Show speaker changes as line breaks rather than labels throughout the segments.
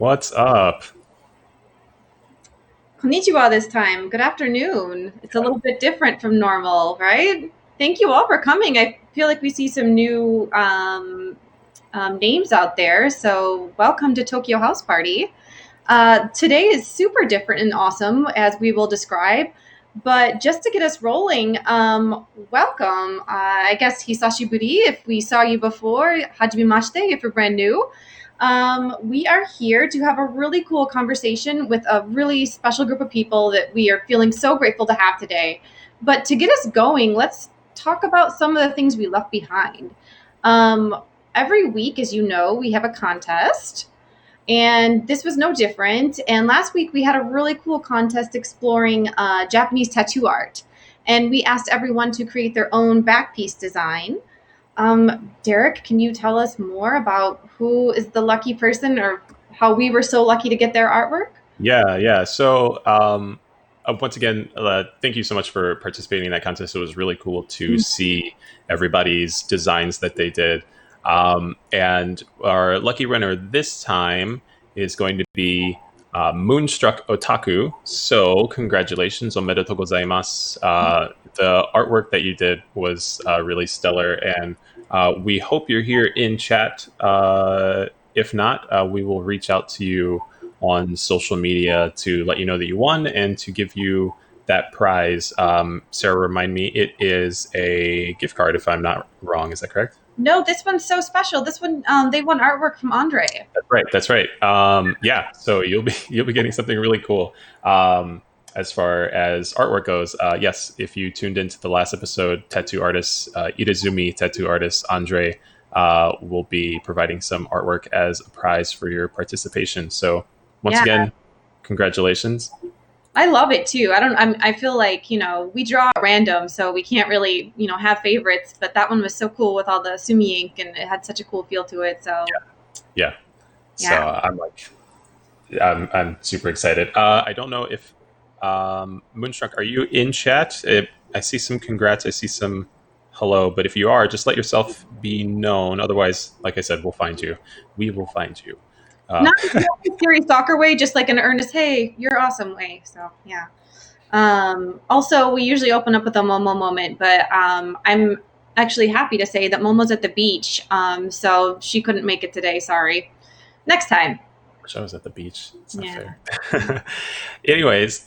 What's up?
Konnichiwa this time. Good afternoon. It's a little bit different from normal, right? Thank you all for coming. I feel like we see some new names out there. So, welcome to Tokyo House Party. Today is super different and awesome, as we will describe. But just to get us rolling, welcome. I guess Hisashiburi, if we saw you before, Hajimemashite, if you're brand new. We are here to have a really cool conversation with a really special group of people that we are feeling so grateful to have today. But to get us going, let's talk about some of the things we left behind. Um, every week, as you know, we have a contest. And this was no different. And last week we had a really cool contest exploring Japanese tattoo art. And we asked everyone to create their own back piece design. Derek, can you tell us more about who is the lucky person or how we were so lucky to get their artwork?
Yeah. Once again, thank you so much for participating in that contest. It was really cool to see everybody's designs that they did. And our lucky winner this time is going to be Moonstruck Otaku. So, congratulations, omedetou gozaimasu. The artwork that you did was really stellar, and we hope you're here in chat. If not, we will reach out to you on social media to let you know that you won and to give you that prize. Sarah, remind me, it is a gift card, if I'm not wrong. Is that correct?
No, this one's so special. This one, they won artwork from Andre.
That's right. Yeah, so you'll be getting something really cool. As far as artwork goes, yes, if you tuned into the last episode, tattoo artist Itazumi tattoo artist Andre will be providing some artwork as a prize for your participation. So once
Yeah,
again, congratulations.
I love it too. I feel like, we draw at random, so we can't really, have favorites, but that one was so cool with all the Sumi ink and it had such a cool feel to it. So,
Yeah. So
yeah.
I'm super excited. I don't know if Moonstruck, are you in chat? I see some congrats. I see some hello. But if you are, just let yourself be known. Otherwise, like I said, we'll find you. We will find you. Uh,
Not in a serious soccer way, just like an earnest, hey, you're awesome way. So, yeah. Also, we usually open up with a Momo moment, but I'm actually happy to say that Momo's at the beach, so she couldn't make it today. Sorry. Next time.
wish I was at the beach. It's not
Yeah.
fair. Anyways,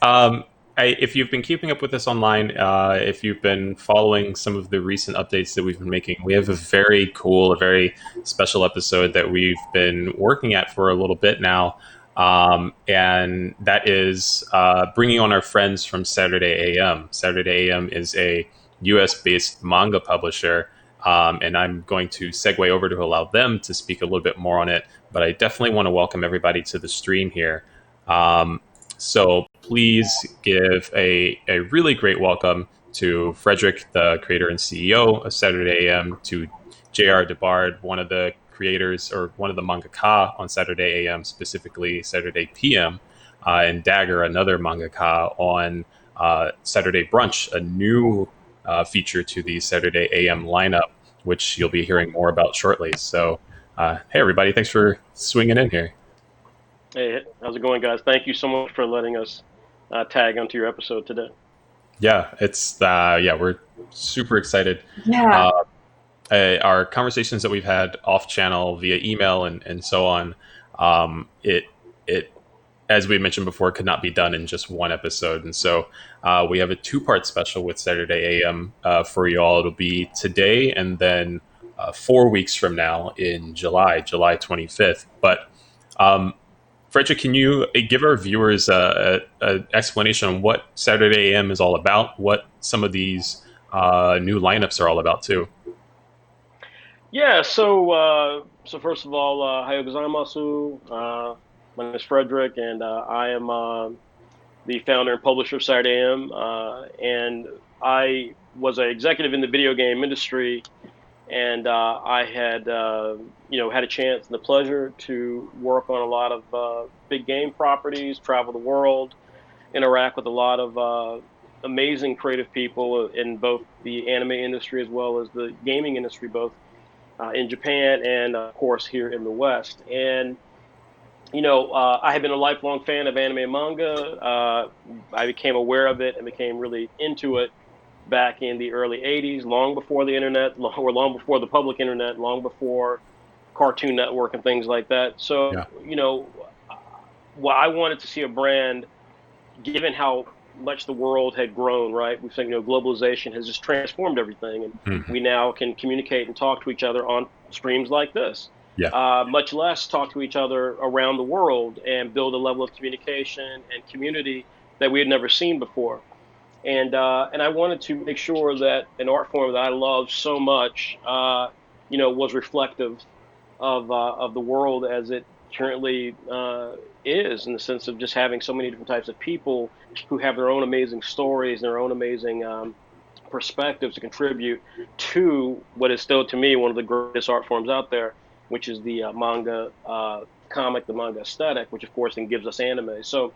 if you've been keeping up with us online, if you've been following some of the recent updates that we've been making, we have a very cool, a very special episode that we've been working at for a little bit now. And that is bringing on our friends from Saturday AM. Saturday AM is a US based manga publisher. And I'm going to segue over to allow them to speak a little bit more on it. But I definitely want to welcome everybody to the stream here. So please give a really great welcome to Frederick, the creator and CEO of Saturday AM, to J.R. DeBard, one of the creators or one of the mangaka on Saturday AM, specifically Saturday PM, and Dagger, another mangaka on Saturday Brunch, a new feature to the Saturday AM lineup, which you'll be hearing more about shortly. So, hey, everybody, thanks for swinging in here.
Hey, how's it going, guys? Thank you so much for letting us tag onto your episode today.
Yeah, we're super excited.
Yeah.
Our conversations that we've had off channel via email and so on, it as we mentioned before, could not be done in just one episode. And so we have a two-part special with Saturday AM for you all. It'll be today and then 4 weeks from now in July 25th. But Frederick, can you give our viewers an explanation on what Saturday AM is all about, what some of these new lineups are all about too?
Yeah, so first of all, hayo gozaimasu. My name is Frederick, and I am the founder and publisher of Saturday AM. And I was an executive in the video game industry, and I had had a chance and the pleasure to work on a lot of big game properties, travel the world, interact with a lot of amazing creative people in both the anime industry as well as the gaming industry, both in Japan and of course here in the West. And I have been a lifelong fan of anime manga. I became aware of it and became really into it back in the early 80s, long before the internet, or long before the public internet, long before Cartoon Network and things like that. So,
Yeah.
well, I wanted to see a brand, given how much the world had grown, right? We've seen, globalization has just transformed everything, and
Mhm.
we now can communicate and talk to each other on streams like this.
Yeah.
Much less talk to each other around the world and build a level of communication and community that we had never seen before. And I wanted to make sure that an art form that I love so much, was reflective of the world as it currently is, in the sense of just having so many different types of people who have their own amazing stories, their own amazing perspectives to contribute to what is still, to me, one of the greatest art forms out there, which is the manga comic, the manga aesthetic, which of course then gives us anime. So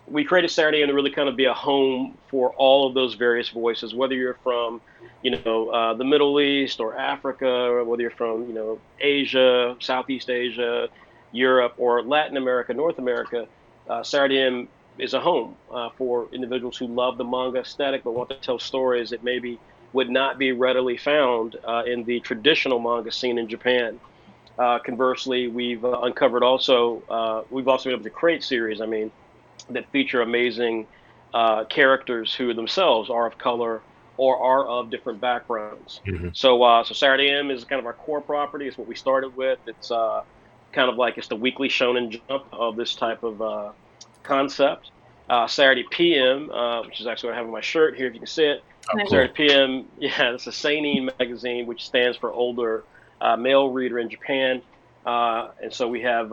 we created Saturday and to really kind of be a home for all of those various voices, whether you're from, the Middle East or Africa, or whether you're from, Asia, Southeast Asia, Europe, or Latin America, North America. Saturday M is a home for individuals who love the manga aesthetic but want to tell stories that maybe would not be readily found in the traditional manga scene in Japan. Conversely, we've also been able to create series. I mean, that feature amazing characters who themselves are of color or are of different backgrounds.
Mhm.
So Saturday M is kind of our core property. It's what we started with. It's kind of like it's the weekly Shonen Jump of this type of concept. Saturday PM, which is actually what I have on my shirt here, if you can see it.
Oh,
Nice.
cool.
Saturday PM, yeah, it's a seinen magazine, which stands for older male reader in Japan. And so we have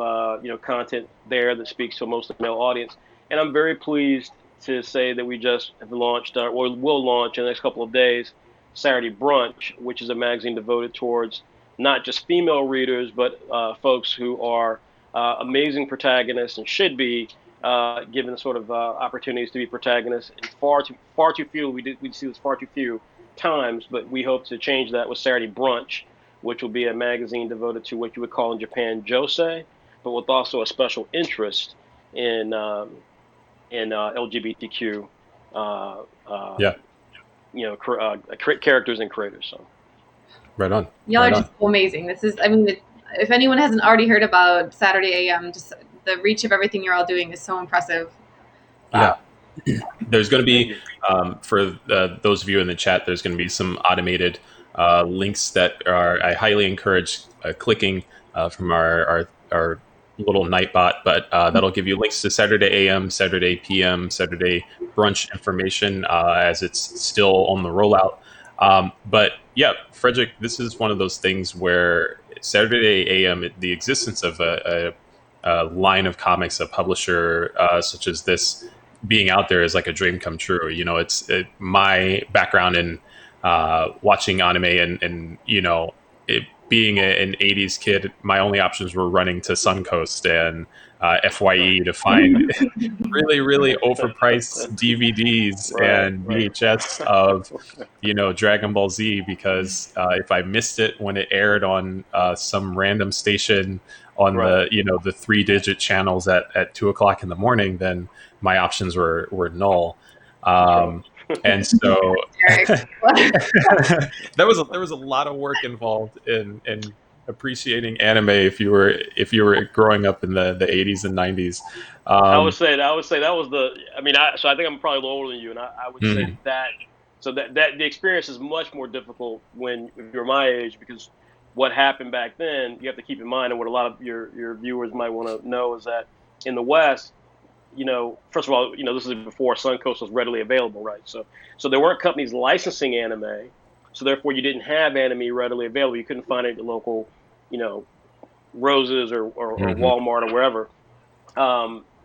content there that speaks to a mostly male audience. And I'm very pleased to say that we just have launched, or will launch in the next couple of days, Saturday Brunch, which is a magazine devoted towards not just female readers, but folks who are amazing protagonists and should be given the sort of opportunities to be protagonists. And far too few. We see this far too few times, but we hope to change that with Saturday Brunch, which will be a magazine devoted to what you would call in Japan josei, but with also a special interest in LGBTQ, uh, uh,
Yeah.
characters and creators. So
Right on.
Y'all are
Right
just
on.
so amazing. This is, I mean, if anyone hasn't already heard about Saturday AM, just the reach of everything you're all doing is so impressive.
Yeah.
Wow.
There's going to
thank
be,
you.
for those of you in the chat, there's going to be some automated links that I highly encourage clicking from our little Nightbot, but that'll give you links to Saturday AM, Saturday PM, Saturday brunch information as it's still on the rollout. But yeah, Frederick, this is one of those things where Saturday AM, the existence of a line of comics, a publisher such as this, being out there is like a dream come true. My background in watching anime and being an 80s kid, my only options were running to Suncoast and FYE to find really, really overpriced DVDs
Right,
and
right,
VHS of, Dragon Ball Z, because if I missed it when it aired on some random station on
right.
the 3-digit channels at 2 o'clock in the morning, then my options were null.
That's right.
And so
Eric.
there was a lot of work involved in appreciating anime if you were growing up in the 80s and 90s. Um,
I would say that was the. I mean, so I think I'm probably a little older than you, and I would say
mhm,
that. So that the experience is much more difficult when if you're my age, because what happened back then, you have to keep in mind, and what a lot of your viewers might want to know is that in the West, first of all, this is before Suncoast was readily available, right? So there weren't companies licensing anime, so therefore you didn't have anime readily available. You couldn't find it at the local, you know, Roses or
mhm.
Walmart or wherever.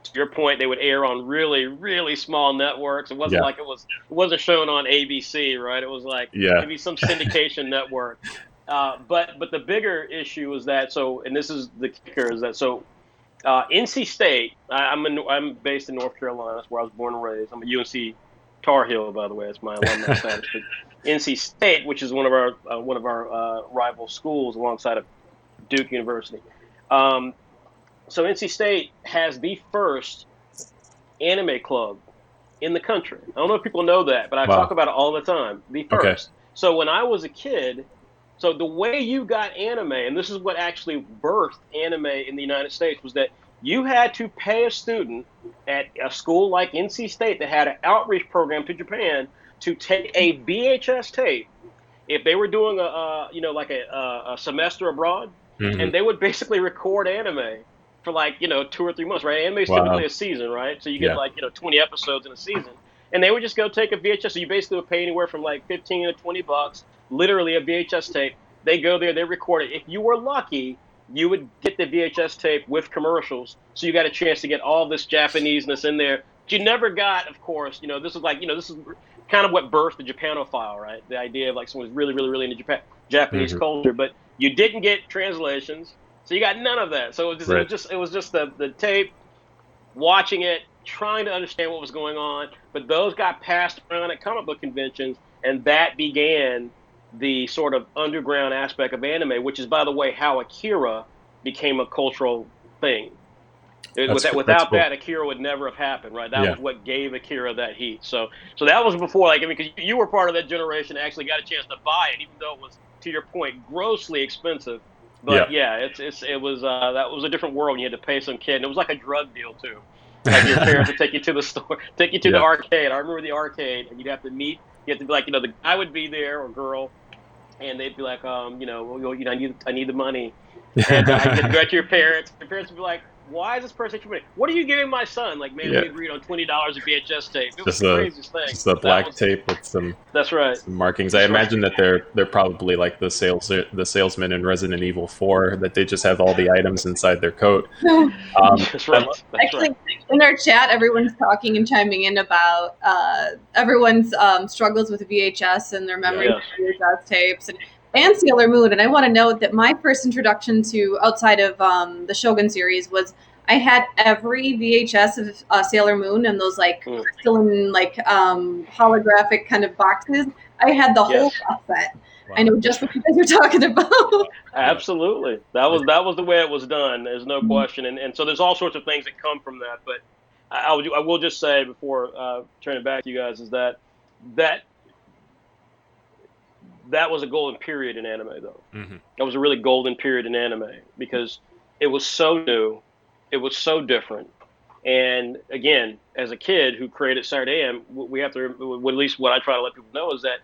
To your point, they would air on really, really small networks. It wasn't
Yeah,
like it wasn't shown on ABC, right? It was like
yeah.
maybe some syndication network. But the bigger issue is that and this is the kicker, is that NC State. I'm based in North Carolina. That's where I was born and raised. I'm a UNC Tar Heel, by the way. That's my alumni status. But NC State, which is one of our rival schools alongside of Duke University. Um, So NC State has the first anime club in the country. I don't know if people know that, but I talk
Wow.
about it all the time. The
Okay.
first. So when I was a kid, so the way you got anime, and this is what actually birthed anime in the United States, was that you had to pay a student at a school like NC State that had an outreach program to Japan to take a VHS tape if they were doing like a semester abroad,
Hmm.
and they would basically record anime for like 2 or 3 months, right? Anime is typically
Wow.
a season, right? So you get
Yeah.
like 20 episodes in a season, and they would just go take a VHS. So you basically would pay anywhere from like 15 to 20 bucks, literally a VHS tape. They go there, they record it. If you were lucky, you would get the VHS tape with commercials, so you got a chance to get all this Japaneseness in there. But you never got, of course, this is like this is kind of what birthed the Japanophile, right? The idea of like someone's really, really, really into Japanese
Hmm.
culture, but you didn't get translations, so you got none of that. So
Right.
it was just the tape, watching it, trying to understand what was going on. But those got passed around at comic book conventions, and that began the sort of underground aspect of anime, which is, by the way, how Akira became a cultural thing.
That's cool. That's
Without
cool.
that, Akira would never have happened, right? That
Yeah.
was what gave Akira that heat. So that was before, like, I mean, because you were part of that generation that actually got a chance to buy it, even though it was, to your point, grossly expensive.
Yeah.
But yeah, it was that was a different world. You had to pay some kid, and it was like a drug deal too. Like your parents would take you to the store, take you to the
Yeah.
arcade. I remember the arcade, and you'd have to meet. You have to be like, the guy would be there or girl, and they'd be like, well, I need the money, and you get to go to your parents. Your parents would be like, "Why is this person taking money? What are you giving my son?" Like, man,
Yeah.
we agreed on $20 a VHS tape. It was
Just
the craziest thing.
just a
But that
black
was
tape with
that's right.
some markings. I
That's right.
imagine that they're probably like the salesman in Resident Evil 4, that they just have all the items inside their coat.
That's
I
right. That's
Actually,
right.
in our chat, everyone's talking and chiming in about everyone's struggles with VHS and their memories
Yes.
of VHS tapes and Sailor Moon. And I want to note that my first introduction to outside of the Shogun series was I had every VHS of Sailor Moon and those like
Mm.
crystalline like holographic kind of boxes. I had the whole
Yes.
box set.
Wow.
I know just what you guys are talking about.
Absolutely. That was the way it was done. There's no question. And so there's all sorts of things that come from that. But I will just say before turning it back to you guys is that that was a golden period in anime, though.
Mm-hmm.
That was a really golden period in anime because it was so new, it was so different. And again, as a kid who created Saturday AM, we have to, at least what I try to let people know is that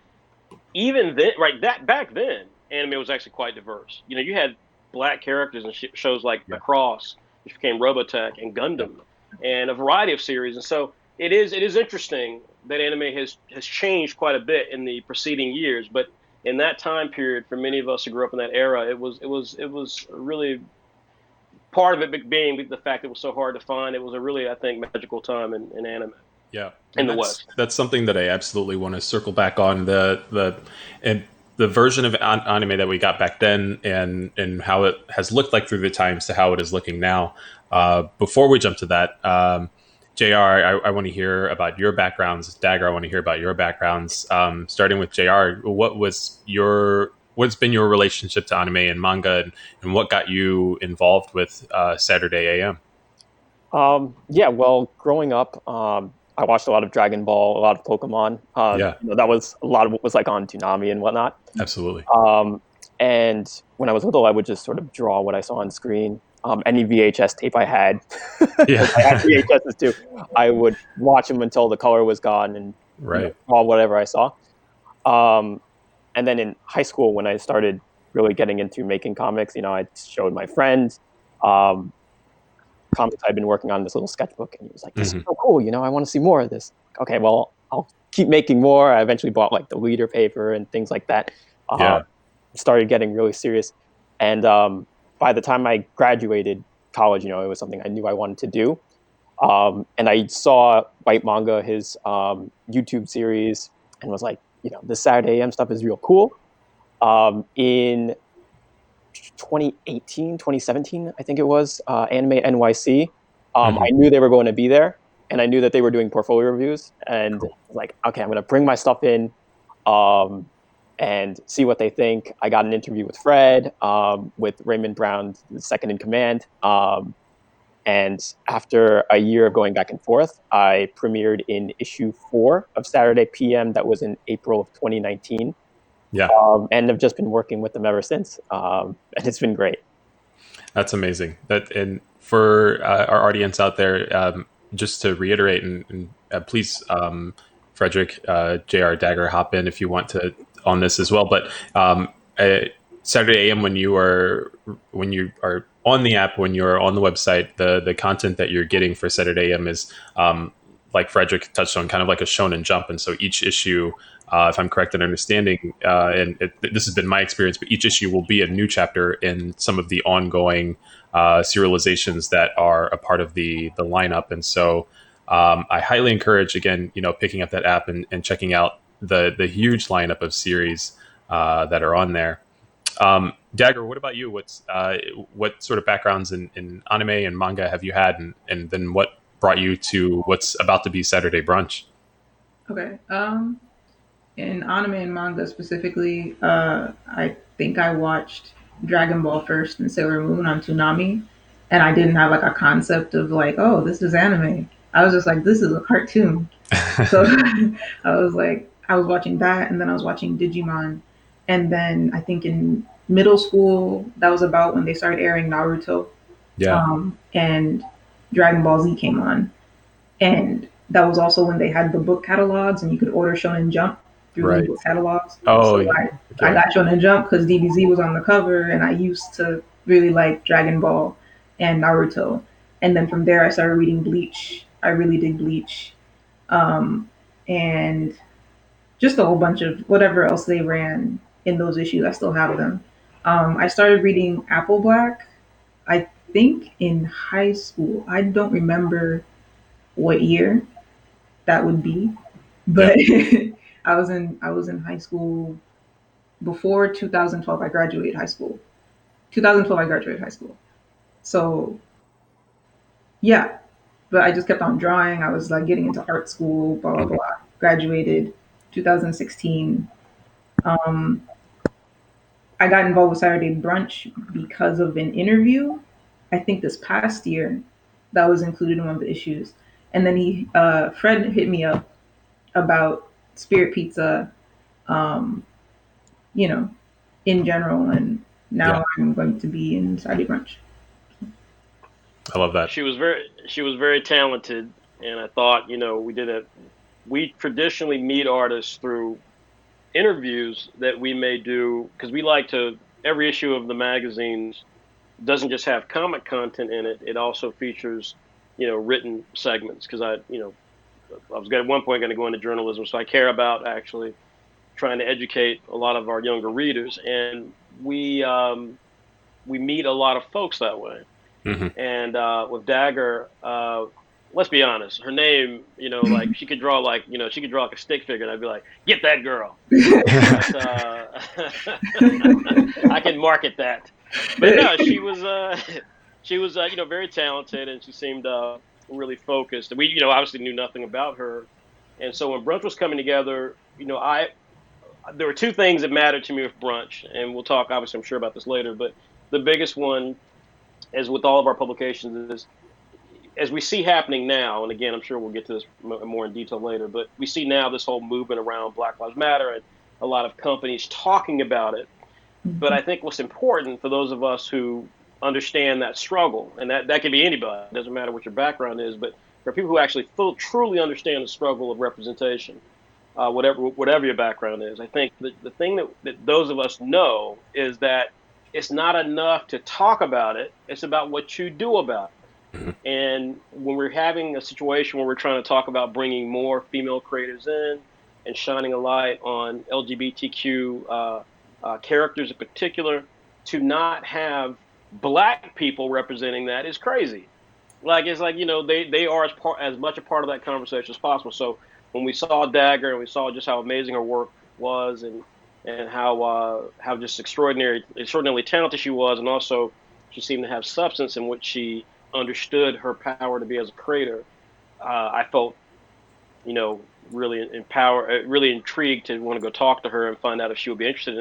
even then, right, that back then, anime was actually quite diverse. You had black characters in shows like
Yeah.
Across, which became Robotech, and Gundam, and a variety of series. And so it is interesting that anime has changed quite a bit in the preceding years, but in that time period, for many of us who grew up in that era, it was really part of it being the fact that it was so hard to find. It was a really, I think, magical time in anime.
Yeah,
in
and
the West.
that's something that I absolutely want to circle back on and the version of anime that we got back then, and how it has looked like through the times to how it is looking now. Before we jump to that, Jr., I want to hear about your backgrounds. Dagger, I want to hear about your backgrounds. Starting with Jr., what's been your relationship to anime and manga, and what got you involved with Saturday AM?
Yeah, well, growing up, I watched a lot of Dragon Ball, a lot of Pokemon.
Yeah.
That was a lot of what was like on Toonami and whatnot.
Absolutely.
And when I was little, I would just sort of draw what I saw on screen. Any VHS tape I had,
Yeah.
I had VHSs too. I would watch them until the color was gone and
Right.
draw whatever I saw. And then in high school, when I started really getting into making comics, I showed my friend comics I'd been working on, this little sketchbook, and he was like, "This is so cool, I want to see more of this." Okay, well, I'll keep making more. I eventually bought like the leader paper and things like that.
Yeah.
Started getting really serious, and by the time I graduated college, it was something I knew I wanted to do. And I saw White Manga, his YouTube series, and was like, this Saturday AM stuff is real cool. In 2018, 2017, I think it was, Anime NYC. I knew they were going to be there, and I knew that they were doing portfolio reviews, and
Cool.
I was like, okay, I'm going to bring my stuff in and see what they think. I got an interview with Fred, with Raymond Brown, the second in command, And after a year of going back and forth, I premiered in issue 4 of Saturday PM. That was in April of 2019.
Yeah,
And I've just been working with them ever since. And it's been great.
that's amazing. That and for our audience out there, just to reiterate, and please, Frederick, Jr. Dagger, hop in if you want to on this as well. But uh, Saturday AM, when you are on the app, when you're on the website, the content that you're getting for Saturday AM is like Frederick touched on, kind of like a Shonen Jump, and so each issue. If I'm correct in understanding, this has been my experience, but each issue will be a new chapter in some of the ongoing serializations that are a part of the lineup. And so I highly encourage, again, picking up that app and checking out the huge lineup of series that are on there. Dagger, what about you? What sort of backgrounds in anime and manga have you had, and then what brought you to what's about to be Saturday Brunch?
Okay. In anime and manga specifically, I think I watched Dragon Ball first and Sailor Moon on Toonami, and I didn't have like a concept of like, oh, this is anime. I was just like, this is a cartoon. So I was watching that, and then I was watching Digimon, and then I think in middle school, that was about when they started airing Naruto,
Yeah,
and Dragon Ball Z came on, and that was also when they had the book catalogs, and you could order Shonen Jump through those
right.
book catalogs.
Oh,
So I
okay.
got Shonen Jump because DBZ was on the cover, and I used to really like Dragon Ball and Naruto. And then from there, I started reading Bleach. I really dig Bleach, and just a whole bunch of whatever else they ran in those issues. I still have them. I started reading Apple Black, I think in high school. I don't remember what year that would be,
Yeah,
but I was in high school before 2012. I graduated high school. 2012, I graduated high school. So yeah, but I just kept on drawing. I was like getting into art school, blah blah
mhm,
blah. Graduated 2016. Um, I got involved with Saturday Brunch because of an interview. I think this past year that was included in one of the issues, and then Fred hit me up about Spirit Pizza, um, you know, in general, and
yeah.
now I'm going to be in Saturday Brunch.
I love that.
She was very talented, and I thought, we traditionally meet artists through interviews that we may do because we like to every issue of the magazines doesn't just have comic content in it. It also features, written segments because I was at one point going to go into journalism, so I care about actually trying to educate a lot of our younger readers, and we meet a lot of folks that way.
Hmm.
And with Dagger, let's be honest, her name, like she could draw like a stick figure, and I'd be like, get that girl. But I can market that. But no, she was she was very talented, and she seemed really focused. We obviously knew nothing about her, and so when Brunch was coming together, I there were two things that mattered to me with Brunch, and we'll talk obviously I'm sure about this later. But the biggest one, as with all of our publications, is as we see happening now, and again, I'm sure we'll get to this more in detail later, but we see now this whole movement around Black Lives Matter and a lot of companies talking about it. But I think what's important for those of us who understand that struggle, and that can be anybody, it doesn't matter what your background is, but for people who actually truly understand the struggle of representation, whatever your background is, I think the thing that those of us know is that it's not enough to talk about it, it's about what you do about it.
Hmm.
And when we're having a situation where we're trying to talk about bringing more female creators in and shining a light on LGBTQ characters in particular, to not have black people representing that is crazy. Like it's like they are as much a part of that conversation as possible. So when we saw Dagger and we saw just how amazing her work was and how just extraordinarily talented she was, and also she seemed to have substance in which she understood her power to be as a creator. I felt really really intrigued to want to go talk to her and find out if she would be interested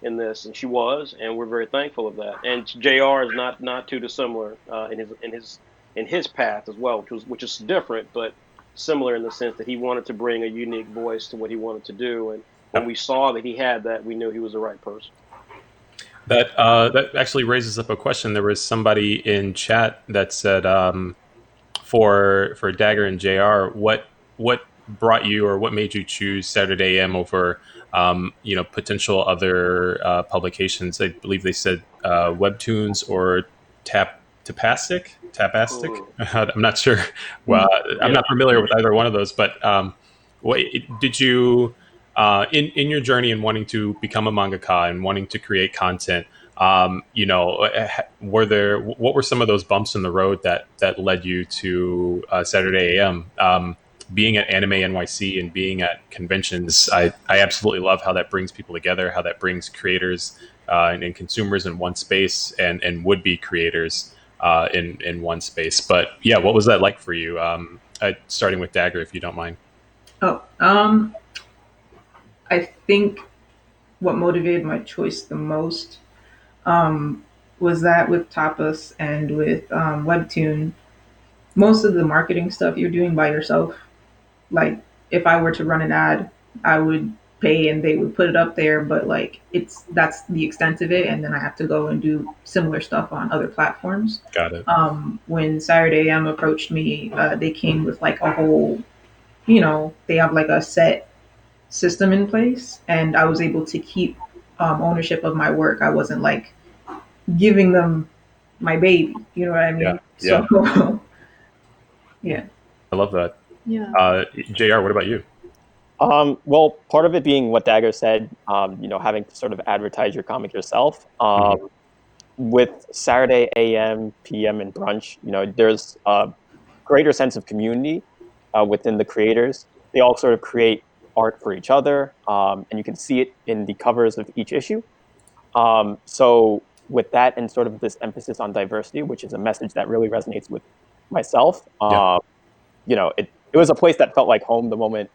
in this, and she was, and we're very thankful of that. And Jr. is not too dissimilar in his in his path as well, which is different, but similar in the sense that he wanted to bring a unique voice to what he wanted to do. And when we saw that he had that, we knew he was the right person.
That actually raises up a question. There was somebody in chat that said, for Dagger and Jr., what brought you, or what made you choose Saturday AM over potential other publications? I believe they said webtoons or tapastic. I'm not sure. Well, I'm not familiar with either one of those, but what did you in your journey in wanting to become a mangaka and wanting to create content? What were some of those bumps in the road that led you to Saturday AM? Being at Anime NYC and being at conventions, I absolutely love how that brings people together, how that brings creators and consumers in one space, and would be creators in one space. But yeah, what was that like for you? Starting with Dagger, if you don't mind.
Oh, I think what motivated my choice the most was that with Tapas and with Webtoon, most of the marketing stuff you're doing by yourself. Like if I were to run an ad, I would pay and they would put it up there, but like that's the extent of it, and then I have to go and do similar stuff on other platforms.
Got it.
When Saturday AM approached me, they came with like a whole, they have like a set system in place, and I was able to keep ownership of my work. I wasn't like giving them my baby, you know what I
Yeah.
mean?
Yeah.
So yeah.
I love that.
Yeah.
Jr., what about you?
Well, part of it being what Dagger said, having to sort of advertise your comic yourself. With Saturday AM, PM, and brunch, there's a greater sense of community within the creators. They all sort of create art for each other, and you can see it in the covers of each issue. So with that and sort of this emphasis on diversity, which is a message that really resonates with myself, it was a place that felt like home the moment,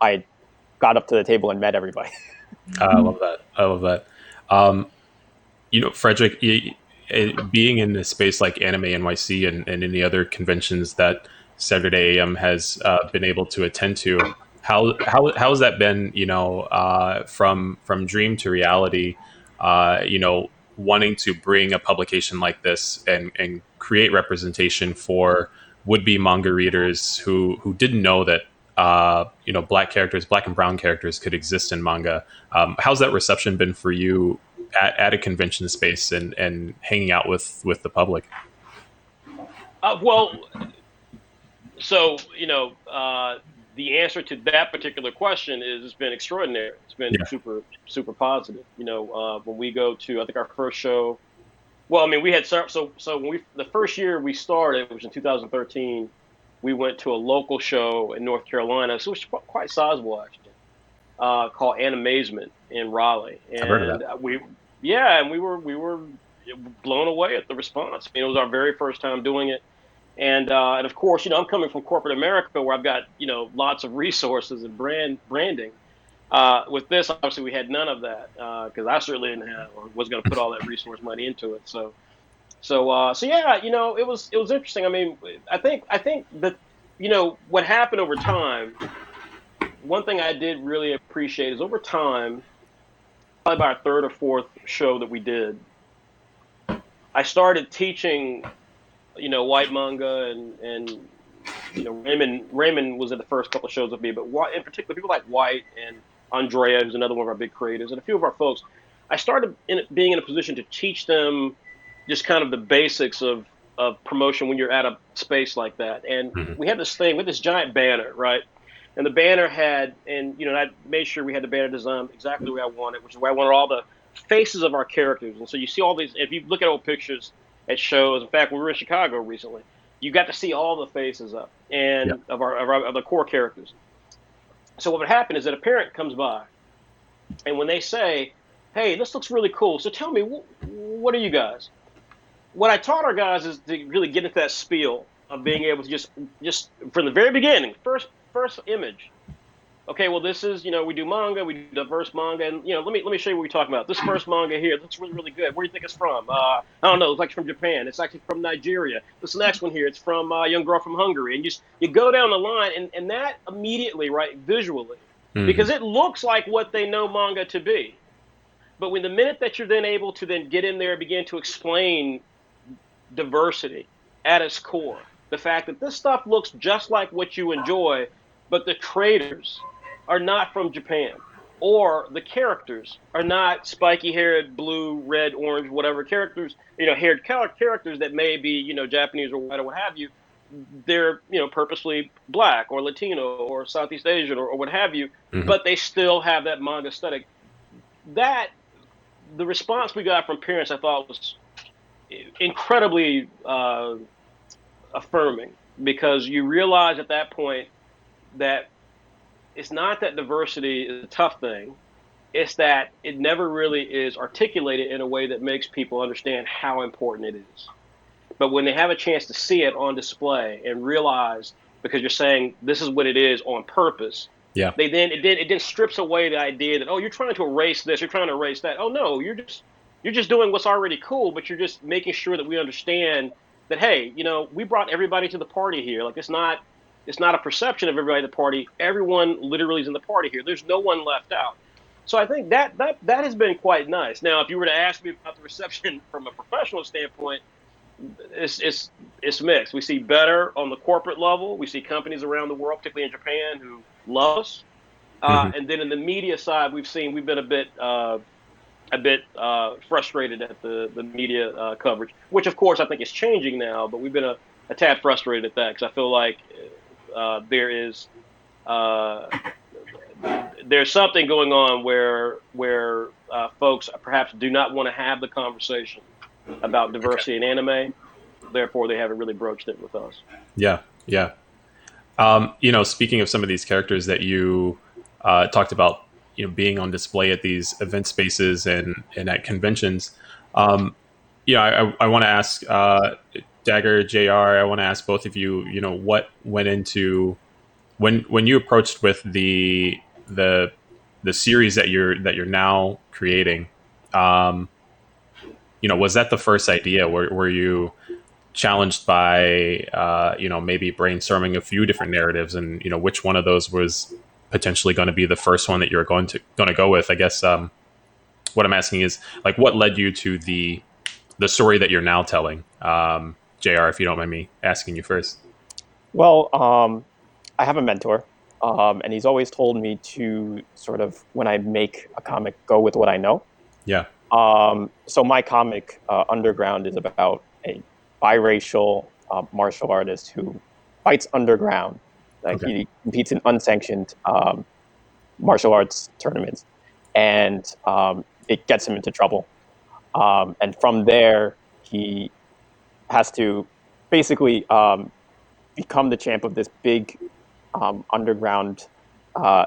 I got up to the table and met everybody.
I love that. I love that. Frederick, being in a space like Anime NYC and any other conventions that Saturday AM has been able to attend to, how has that been? From dream to reality. Wanting to bring a publication like this and create representation for would-be manga readers who didn't know that black and brown characters could exist in manga. How's that reception been for you at a convention space and hanging out with the public?
Well, so the answer to that particular question is it's been extraordinary. It's been super positive. When we go to, I think our first show. Well, I mean, we had so when the first year we started, which was in 2013, we went to a local show in North Carolina, so it was quite sizable actually, called Animazement in Raleigh, and
I've heard of that.
and we were blown away at the response. I mean, it was our very first time doing it. And of course, I'm coming from corporate America where I've got, lots of resources and branding. With this, obviously, we had none of that because I certainly didn't have or was going to put all that resource money into it. So yeah, it was interesting. I mean, I think that what happened over time. One thing I did really appreciate is over time, probably by our third or fourth show that we did, I started teaching white manga and Raymond was at the first couple of shows with me, but in particular people like White and Andrea, who's another one of our big creators, and a few of our folks. I started being in a position to teach them just kind of the basics of promotion when you're at a space like that. And we had this thing with this giant banner, right? And the banner had, and I made sure we had the banner designed exactly the way I wanted, which is where I wanted all the faces of our characters. And so you see all these, if you look at old pictures at shows. In fact, we were in Chicago recently. You got to see all the faces up and of the core characters. So what would happen is that a parent comes by, and when they say, "Hey, this looks really cool. So tell me, what are you guys?" What I taught our guys is to really get into that spiel of being able to just from the very beginning, first image, okay, well, this is, we do manga, we do diverse manga, and let me show you what we're talking about. This first manga here looks really, really good. Where do you think it's from? I don't know. It's like from Japan. It's actually from Nigeria. This next one here, it's from a young girl from Hungary, and you go down the line, and that immediately, right, visually,
Mhm.
because it looks like what they know manga to be. But when the minute that you're then able to then get in there and begin to explain diversity at its core, the fact that this stuff looks just like what you enjoy, but the creators are not from Japan, or the characters are not spiky haired, blue, red, orange, whatever characters, haired characters that may be, Japanese or white or what have you. They're, purposely black or Latino or Southeast Asian or what have you,
Mhm.
but they still have that manga aesthetic. That the response we got from parents, I thought, was incredibly affirming, because you realize at that point that it's not that diversity is a tough thing. It's that it never really is articulated in a way that makes people understand how important it is. But when they have a chance to see it on display and realize, because you're saying this is what it is on purpose,
Yeah.
it then strips away the idea that, oh, you're trying to erase this, you're trying to erase that. Oh no, you're just doing what's already cool, but you're just making sure that we understand that, hey, we brought everybody to the party here. Like, it's not a perception of everybody at the party. Everyone literally is in the party here. There's no one left out. So I think that has been quite nice. Now, if you were to ask me about the reception from a professional standpoint, it's mixed. We see better on the corporate level. We see companies around the world, particularly in Japan, who love us.
Mhm.
And then in the media side, we've been a bit frustrated at the media coverage, which of course I think is changing now. But we've been a tad frustrated at that, because I feel like uh, there's something going on where folks perhaps do not want to have the conversation about
Okay.
diversity in anime. Therefore, they haven't really broached it with us.
Yeah. Yeah. Speaking of some of these characters that you talked about, being on display at these event spaces and at conventions. Um, I want to ask Dagger, JR. I want to ask both of you. What went into when you approached with the the series that you're now creating. Um, was that the first idea? Were you challenged by maybe brainstorming a few different narratives, and which one of those was potentially going to be the first one that you're going to go with? I guess what I'm asking is, like, what led you to the story that you're now telling? JR, if you don't mind me asking you first.
Well, I have a mentor, and he's always told me to sort of, when I make a comic, go with what I know.
Yeah.
So my comic, Underground, is about a biracial martial artist who fights underground. Like,
Okay.
he competes in unsanctioned martial arts tournaments, and it gets him into trouble. And from there, he has to basically become the champ of this big underground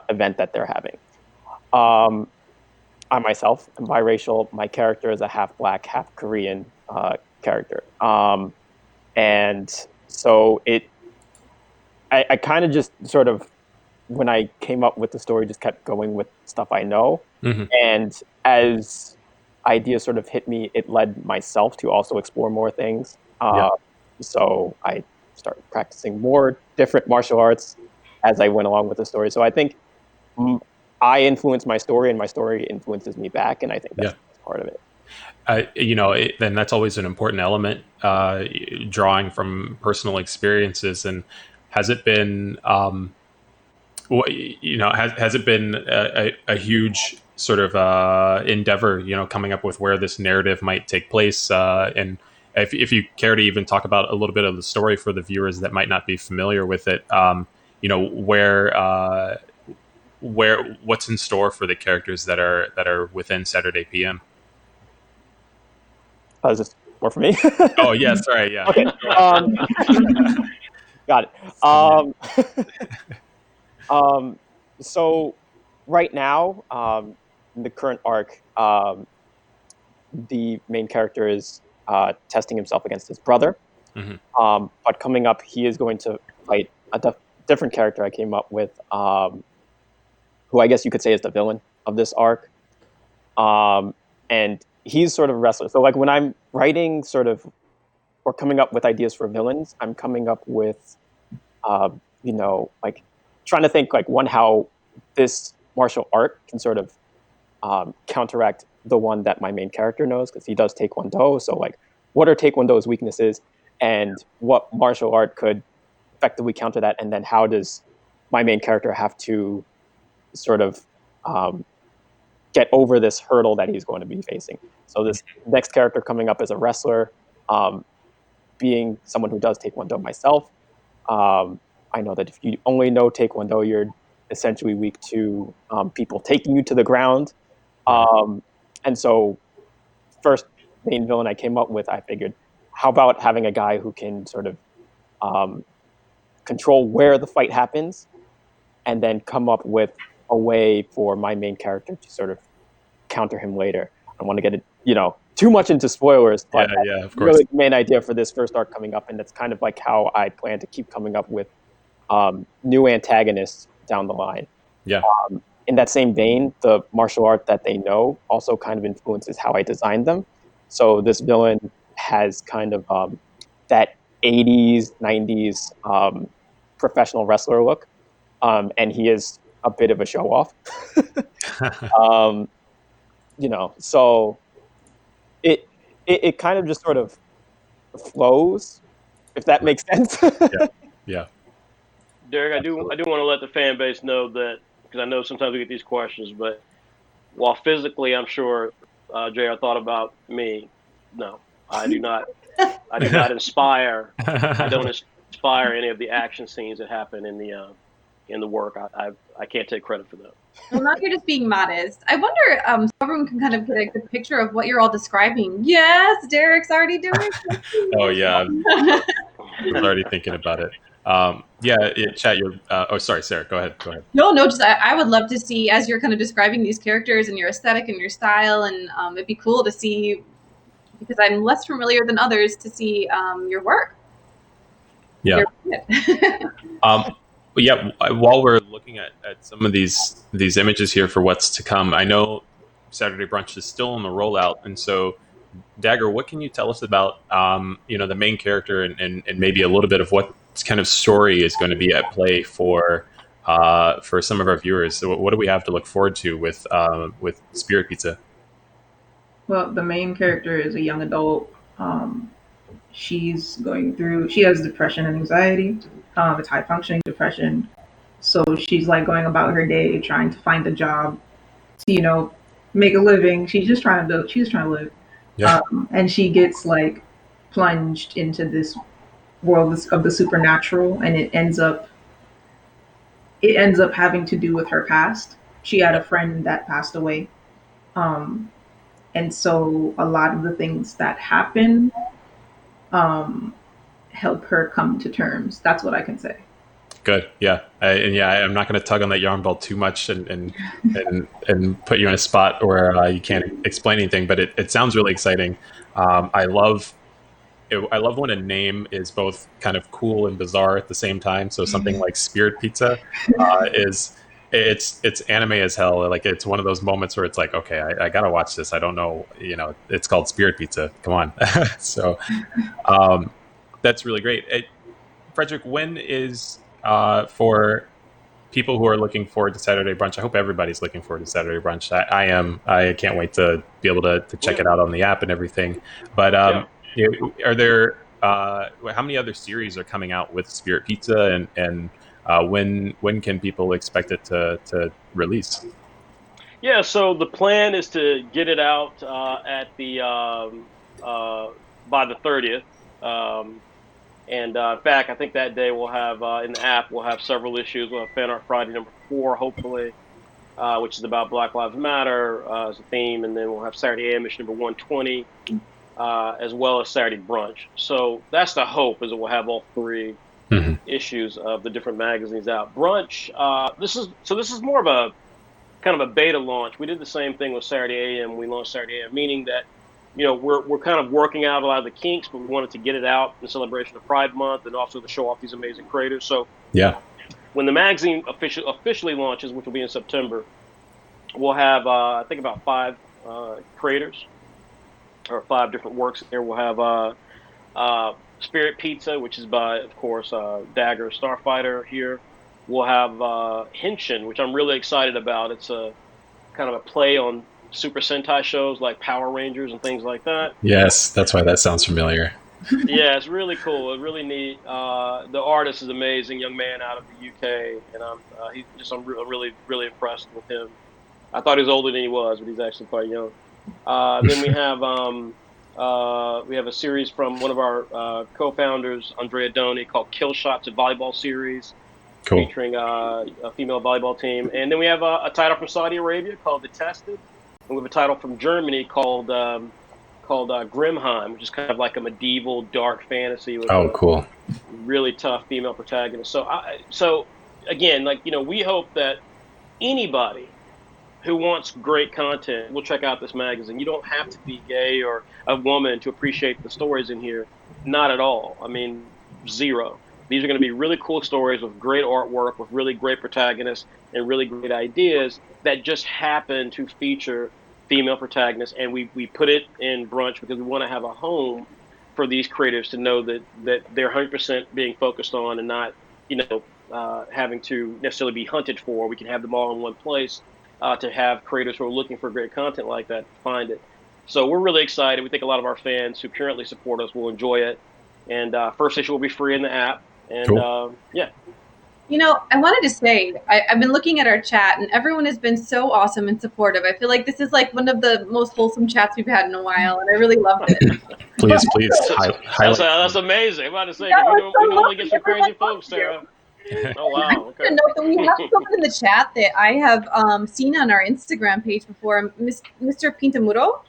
event that they're having. Um, I myself am biracial. My character is a half black, half Korean character. And so I kind of just sort of, when I came up with the story, just kept going with stuff I know.
Hmm.
And as ideas sort of hit me, it led myself to also explore more things.
Yeah.
So I started practicing more different martial arts as I went along with the story. So I think mm, I influence my story, and my story influences me back, and I think
Yeah.
that's part of it.
Then that's always an important element, drawing from personal experiences. And has it been has it been a huge sort of endeavor, coming up with where this narrative might take place? And if you care to even talk about a little bit of the story for the viewers that might not be familiar with it, where what's in store for the characters that are within Saturday PM?
Is this more for me?
Oh, yeah, sorry, yeah.
Okay. Got it. Um, so right now, in the current arc, the main character is testing himself against his brother.
Mhm.
But coming up, he is going to fight a different character I came up with. who I guess you could say is the villain of this arc. And he's sort of a wrestler. So like when I'm writing sort of or coming up with ideas for villains, I'm coming up with, like trying to think like one, how this martial art can sort of counteract the one that my main character knows, because he does Taekwondo. So like, what are Taekwondo's weaknesses, and what martial art could effectively counter that? And then how does my main character have to sort of get over this hurdle that he's going to be facing? So this next character coming up as a wrestler, being someone who does Taekwondo myself, I know that if you only know Taekwondo, you're essentially weak to people taking you to the ground. And so first main villain I came up with, I figured, how about having a guy who can sort of control where the fight happens, and then come up with a way for my main character to sort of counter him later. I don't want to get it, too much into spoilers, but
yeah, of course.
Really the main idea for this first arc coming up, and that's kind of like how I plan to keep coming up with new antagonists down the line.
Yeah.
In that same vein, the martial art that they know also kind of influences how I design them. So this villain has kind of that 80s, 90s professional wrestler look, and he is a bit of a show-off. So it kind of just sort of flows, if that makes sense.
Yeah.
Derek, I do want to let the fan base know that, because I know sometimes we get these questions, but while physically I'm sure JR thought about me, no, I do not. I do not inspire. I don't inspire any of the action scenes that happen in the work. I can't take credit for that.
Well, now you're just being modest. I wonder, so everyone can kind of get a good picture of what you're all describing. Yes, Derek's already doing it.
Oh yeah, I was already thinking about it. Chat. Sorry, Sarah. Go ahead.
No, just I would love to see, as you're kind of describing these characters and your aesthetic and your style, and it'd be cool to see, because I'm less familiar than others, to see your work.
Yeah. While we're looking at some of these images here for what's to come, I know Saturday Brunch is still on the rollout, and so Dagger, what can you tell us about the main character and maybe a little bit of what kind of story is going to be at play for some of our viewers? So what do we have to look forward to with Spirit Pizza?
Well, the main character is a young adult. She has depression and anxiety. It's high functioning depression. So she's like going about her day trying to find a job to, make a living. She's just trying to live.
Yeah.
And she gets like plunged into this world of the supernatural, and it ends up having to do with her past. She had a friend that passed away. And so a lot of the things that happen help her come to terms. That's what I can say.
Good. Yeah. I'm not going to tug on that yarn ball too much and put you in a spot where you can't explain anything, but it sounds really exciting. I love when a name is both kind of cool and bizarre at the same time. So something like Spirit Pizza it's anime as hell. Like, it's one of those moments where it's like, okay, I gotta watch this. I don't know, it's called Spirit Pizza. Come on. So that's really great. Frederick, when is for people who are looking forward to Saturday Brunch? I hope everybody's looking forward to Saturday Brunch. I am. I can't wait to be able to check it out on the app and everything. But are there how many other series are coming out with Spirit Pizza, and when can people expect it to release?
Yeah, so the plan is to get it out at the by the 30th. In fact, I think that day we'll have in the app we'll have several issues. We'll have Fan Art Friday number 4, hopefully, which is about Black Lives Matter as a theme, and then we'll have Saturday AM issue number 120, as well as Saturday Brunch. So that's the hope, is that we'll have all 3 issues of the different magazines out. Brunch, this is more of a kind of a beta launch. We did the same thing with Saturday AM. We launched Saturday AM, meaning that we're kind of working out a lot of the kinks, but we wanted to get it out in celebration of Pride Month and also to show off these amazing creators. So
yeah,
when the magazine officially launches, which will be in September, we'll have I think about 5 creators or 5 different works there. We'll have Spirit Pizza, which is by, of course, Dagger Starfighter here. We'll have Henshin, which I'm really excited about. It's a kind of a play on Super Sentai shows like Power Rangers and things like that.
Yes, that's why that sounds familiar.
Yeah, it's really cool. It's really neat. The artist is amazing, young man out of the UK, and I'm really really impressed with him. I thought he was older than he was, but he's actually quite young. Then we have a series from one of our co-founders, Andrea Doni, called Kill Shots, a volleyball series
Cool.
featuring a female volleyball team. And then we have a title from Saudi Arabia called Detested, and we have a title from Germany called Grimheim, which is kind of like a medieval dark fantasy with
Oh, cool.
really tough female protagonist. So again, like, we hope that anybody who wants great content will check out this magazine. You don't have to be gay or a woman to appreciate the stories in here. Not at all. I mean, zero. These are going to be really cool stories with great artwork, with really great protagonists and really great ideas that just happen to feature female protagonists. And we put it in Brunch because we want to have a home for these creators to know that they're 100% being focused on and not, having to necessarily be hunted for. We can have them all in one place. To have creators who are looking for great content like that find it. So we're really excited. We think a lot of our fans who currently support us will enjoy it. And first issue will be free in the app. And
cool.
Yeah.
I wanted to say, I've been looking at our chat, and everyone has been so awesome and supportive. I feel like this is like one of the most wholesome chats we've had in a while, and I really loved it.
Please highlight.
That's amazing. I'm about to say,
Yeah,
we normally get some crazy folks, Sarah. Oh, wow. Okay.
I note that we have someone in the chat that I have seen on our Instagram page before, Mr. Pintamuro.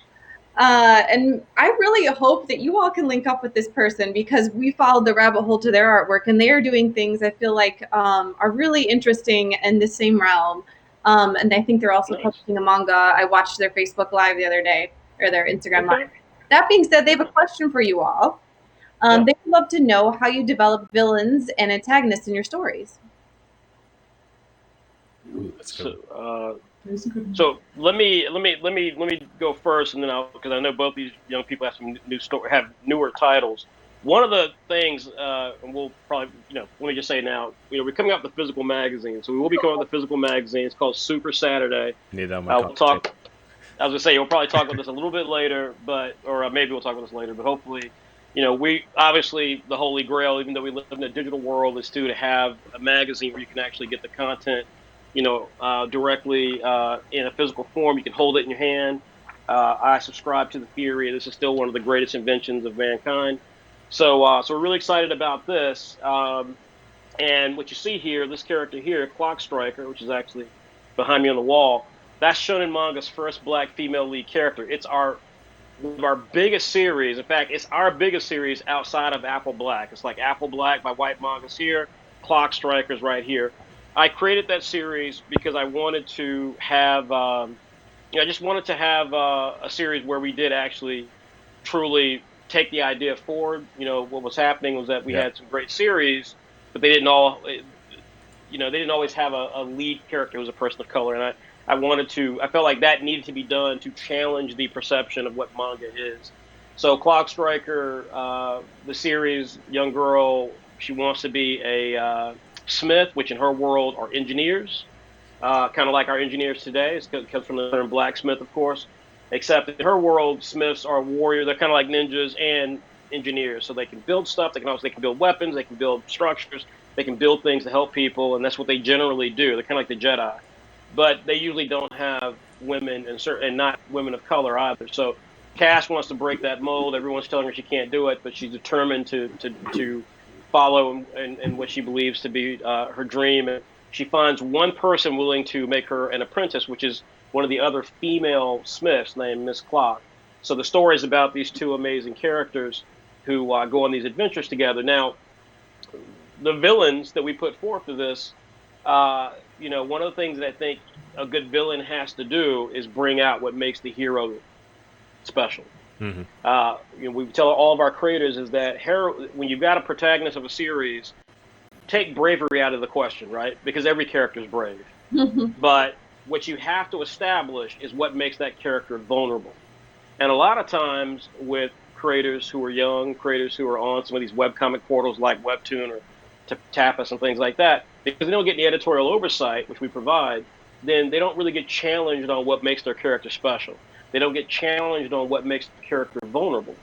And I really hope that you all can link up with this person, because we followed the rabbit hole to their artwork, and they are doing things I feel like are really interesting in the same realm. And I think they're also publishing a manga. I watched their Facebook Live the other day, or their Instagram Live. That being said, they have a question for you all. They would love to know how you develop villains and antagonists in your stories.
Ooh, that's good.
So let me go first, and then because I know both these young people have some have newer titles. One of the things, and we'll probably, let me just say now, we're coming out with the physical magazine, so we will be coming out with the physical magazine. It's called Super Saturday.
Need that on my
we'll talk. I was gonna say we'll probably talk about this a little bit later, or maybe we'll talk about this later. But hopefully, we obviously the holy grail, even though we live in a digital world, is to have a magazine where you can actually get the content, directly in a physical form. You can hold it in your hand. I subscribe to the theory this is still one of the greatest inventions of mankind. So we're really excited about this. And what you see here, this character here, Clock Striker, which is actually behind me on the wall, that's Shonen Manga's first black female lead character. It's one of our biggest series. In fact, it's our biggest series outside of Apple Black. It's like Apple Black by White Manga's here, Clock Striker's right here. I created that series because I wanted to have, I just wanted to have a series where we did actually truly take the idea forward. What was happening was that we had some great series, but they didn't always have a lead character who was a person of color. And I felt like that needed to be done to challenge the perception of what manga is. So Clock Striker, the series, young girl, she wants to be a smith, which in her world are engineers, kind of like our engineers today. It comes from the term blacksmith, of course, except in her world, smiths are warriors. They're kind of like ninjas and engineers. So they can build stuff. They can build weapons. They can build structures. They can build things to help people, and that's what they generally do. They're kind of like the Jedi, but they usually don't have women and not women of color either. So Cass wants to break that mold. Everyone's telling her she can't do it, but she's determined to follow and what she believes to be her dream. And she finds one person willing to make her an apprentice, which is one of the other female smiths named Miss Clock. So the story is about these two amazing characters who go on these adventures together. Now, the villains that we put forth to this, one of the things that I think a good villain has to do is bring out what makes the hero special. Mm-hmm. We tell all of our creators is that when you've got a protagonist of a series, take bravery out of the question, right? Because every character is brave. But what you have to establish is what makes that character vulnerable. And a lot of times with creators who are young, creators who are on some of these webcomic portals like Webtoon or Tapas and things like that, because they don't get the editorial oversight, which we provide, then they don't really get challenged on what makes their character special. They don't get challenged on what makes the character vulnerable.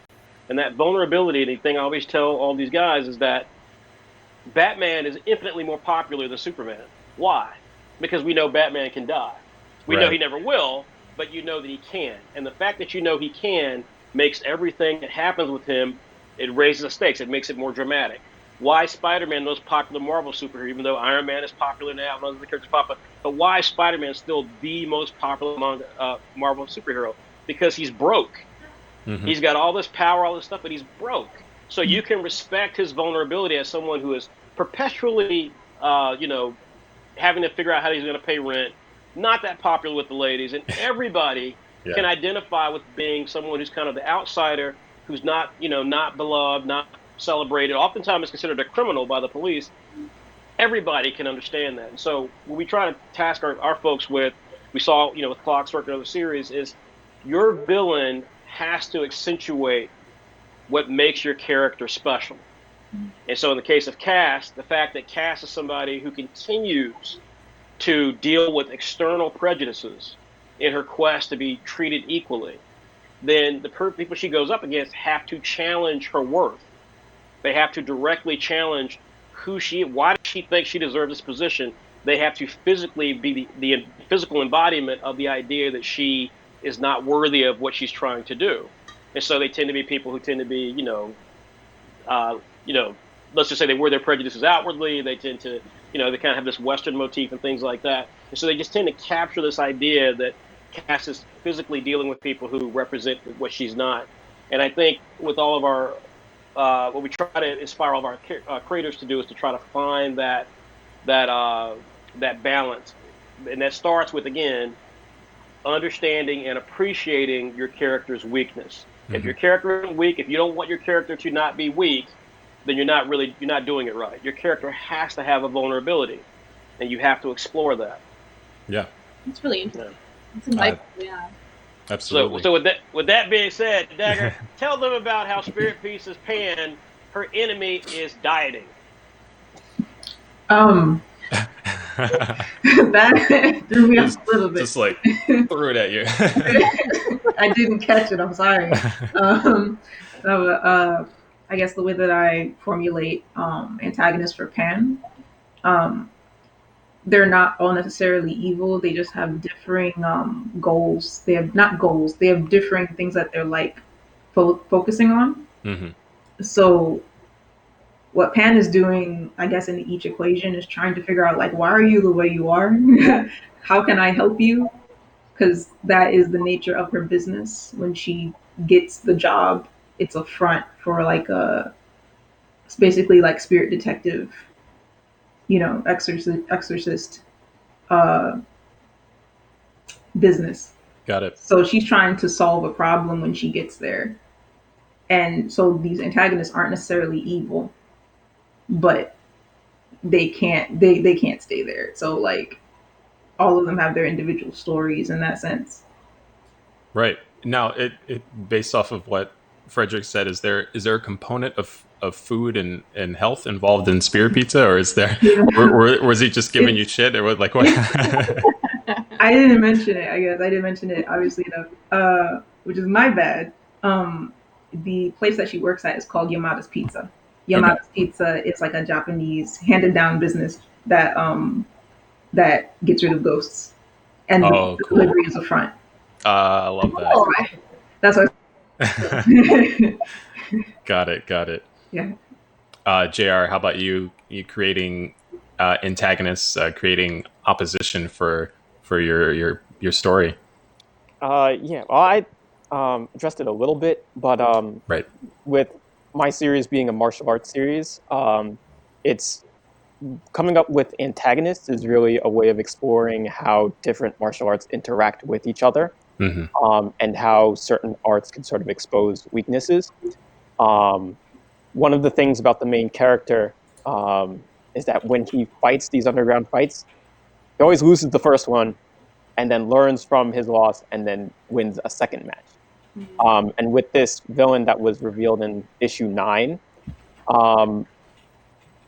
And that vulnerability, the thing I always tell all these guys is that Batman is infinitely more popular than Superman. Why? Because we know Batman can die. We know he never will, but you know that he can. And the fact that you know he can makes everything that happens with him, it raises the stakes. It makes it more dramatic. Why is Spider-Man the most popular Marvel superhero, even though Iron Man is popular now and other characters popular? But why is Spider-Man still the most popular Marvel superhero? Because he's broke. Mm-hmm. He's got all this power, all this stuff, but he's broke. So you can respect his vulnerability as someone who is perpetually, having to figure out how he's going to pay rent, not that popular with the ladies, and everybody can identify with being someone who's kind of the outsider, who's not, not beloved, not celebrated. Oftentimes is considered a criminal by the police. Everybody can understand that. And so what we try to task our folks with, we saw, with Clockwork and other series, is your villain has to accentuate what makes your character special. And so in the case of Cass, the fact that Cass is somebody who continues to deal with external prejudices in her quest to be treated equally, then the people she goes up against have to challenge her worth. They have to directly challenge why does she think she deserves this position? They have to physically be the physical embodiment of the idea that she is not worthy of what she's trying to do. And so they tend to be people who tend to be, let's just say they wear their prejudices outwardly. They tend to, they kind of have this Western motif and things like that. And so they just tend to capture this idea that Cass is physically dealing with people who represent what she's not. And I think with all of our, what we try to inspire all of our creators to do is to try to find that balance. And that starts with, again, understanding and appreciating your character's weakness. If your character is weak, if you don't want your character to not be weak, then you're not doing it right. Your character has to have a vulnerability, and you have to explore that.
Yeah,
it's really interesting. It's insightful, yeah.
Absolutely.
So with that being said, Dagger, tell them about how Spirit Piece's Pan, her enemy is dieting.
That threw me off a little bit.
Just like threw it at you.
I didn't catch it. I'm sorry. I guess the way that I formulate antagonists for Pan, they're not all necessarily evil. They just have differing goals. They have not goals. They have differing things that they're like focusing on. Mm-hmm. So what Pan is doing, I guess, in each equation is trying to figure out, like, why are you the way you are? How can I help you? Because that is the nature of her business. When she gets the job, it's a front for it's basically like spirit detective, exorcist business.
Got it.
So she's trying to solve a problem when she gets there. And so these antagonists aren't necessarily evil, but they can't stay there. So like all of them have their individual stories in that sense.
Right. Now, it based off of what Frederick said, is there a component of food and health involved in Spirit Pizza, or is there, or was he just giving you shit, or what? Like what?
I didn't mention it. I guess I didn't mention it, obviously enough, which is my bad. The place that she works at is called Yamada's Pizza. Yamada's Pizza is like a Japanese handed down business that gets rid of ghosts, and the delivery is a front.
I love that.
That's what.
Got it.
Yeah.
JR, how about you? You creating antagonists, creating opposition for your story.
Yeah. Well, I addressed it a little bit, but
right.
With my series being a martial arts series, it's coming up with antagonists is really a way of exploring how different martial arts interact with each other, and how certain arts can sort of expose weaknesses. One of the things about the main character is that when he fights these underground fights, he always loses the first one, and then learns from his loss, and then wins a second match. And with this villain that was revealed in issue 9,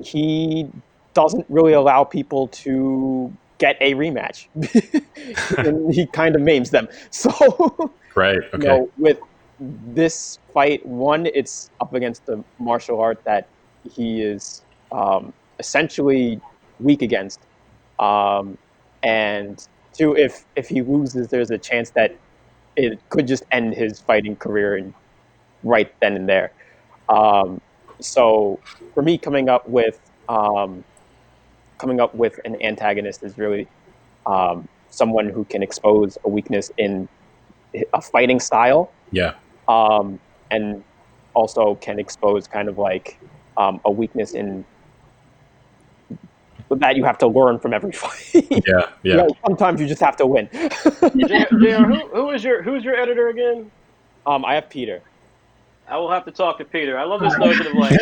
he doesn't really allow people to get a rematch. And he kind of maims them. So,
Right. Okay.
with this fight, one, it's up against the martial art that he is essentially weak against. And two, if he loses, there's a chance that it could just end his fighting career right then and there. So for me, coming up with an antagonist is really someone who can expose a weakness in a fighting style,
Yeah.
and also can expose kind of like a weakness in that you have to learn from every fight.
Yeah.
Sometimes you just have to win.
JR, who's your editor again?
I have Peter.
I will have to talk to Peter. I love this notion of like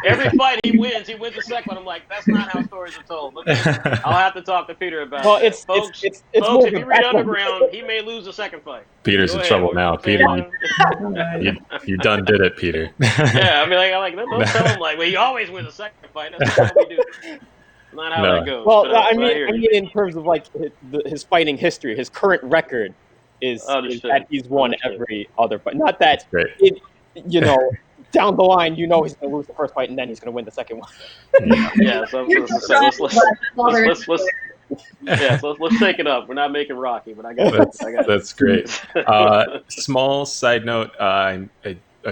every fight he wins the second one. I'm like, that's not how stories are told. I'll have to talk to Peter about
Well,
that.
it's
Folks,
more
if
of a
you read
background.
Underground, he may lose the second fight.
Peter's in trouble now. Peter, you done did it, Peter.
Yeah, I mean, don't tell him like, well, he always wins the second fight. That's not how we do. Not how that goes.
Well,
but,
I
hear you.
mean, in terms of like his fighting history, his current record is that he's won every other fight. Not that down the line, he's going to lose the first fight and then he's going to win the second one.
Yeah. So let's shake it up. We're not making Rocky, but I got it.
That's great. Small side note: I'm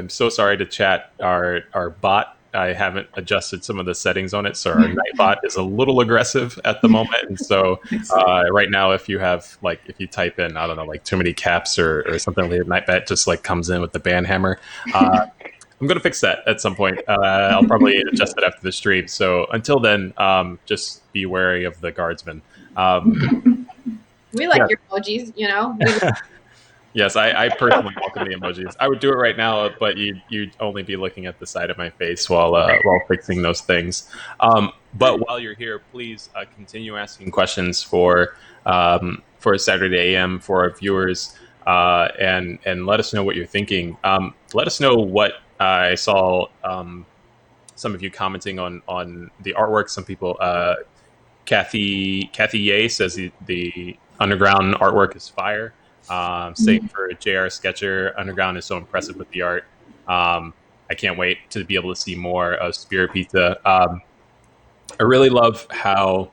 so sorry to chat. Our bot, I haven't adjusted some of the settings on it, so our Nightbot is a little aggressive at the moment. And so right now, if you type in, I don't know, like too many caps or something like that, Nightbot just like comes in with the band hammer. I'm going to fix that at some point. I'll probably adjust it after the stream. So until then, just be wary of the guardsmen.
We like your emojis,
Yes, I personally welcome the emojis. I would do it right now, but you'd only be looking at the side of my face while fixing those things. But while you're here, please continue asking questions for Saturday AM for our viewers, and let us know what you're thinking. Let us know what I saw. Some of you commenting on the artwork. Some people, Kathy Ye says the underground artwork is fire. Same for JR Sketcher. Underground is so impressive with the art. I can't wait to be able to see more of Spirit Pizza. I really love how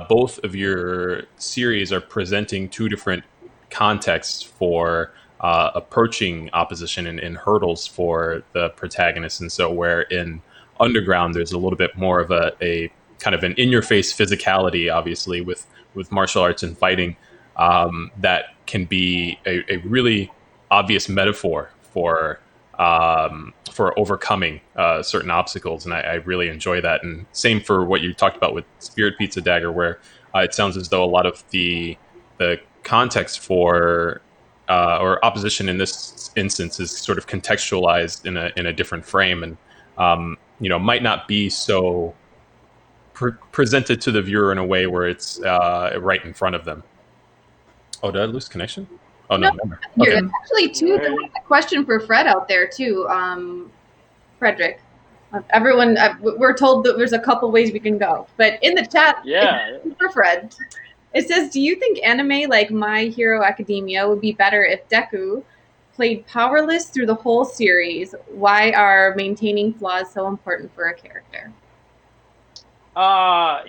both of your series are presenting two different contexts for approaching opposition and hurdles for the protagonist. And so where in Underground, there's a little bit more of a kind of an in-your-face physicality, obviously, with martial arts and fighting, that can be a really obvious metaphor for overcoming certain obstacles, and I really enjoy that. And same for what you talked about with Spirit Pizza Dagger, where it sounds as though a lot of the context for or opposition in this instance is sort of contextualized in a different frame, and might not be so presented to the viewer in a way where it's right in front of them. Oh, did I lose connection? Oh, no.
Okay. Actually, too, there was a question for Fred out there, too. Frederick. Everyone, we're told that there's a couple ways we can go. But in the chat, for Fred, it says, do you think anime like My Hero Academia would be better if Deku played powerless through the whole series? Why are maintaining flaws so important for a character?
I've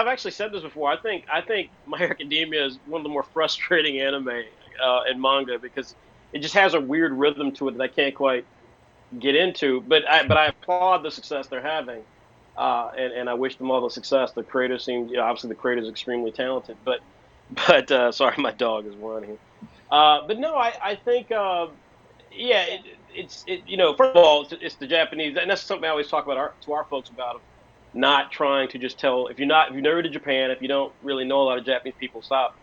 actually said this before. I think My Hero Academia is one of the more frustrating anime and manga because it just has a weird rhythm to it that I can't quite get into. But I applaud the success they're having, and I wish them all the success. The creators seem, obviously the creator is extremely talented. But sorry, my dog is running. But no, I think it's first of all, it's the Japanese, and that's something I always talk about to our folks about. Not trying to just tell, if you've never been to Japan, if you don't really know a lot of Japanese people, stop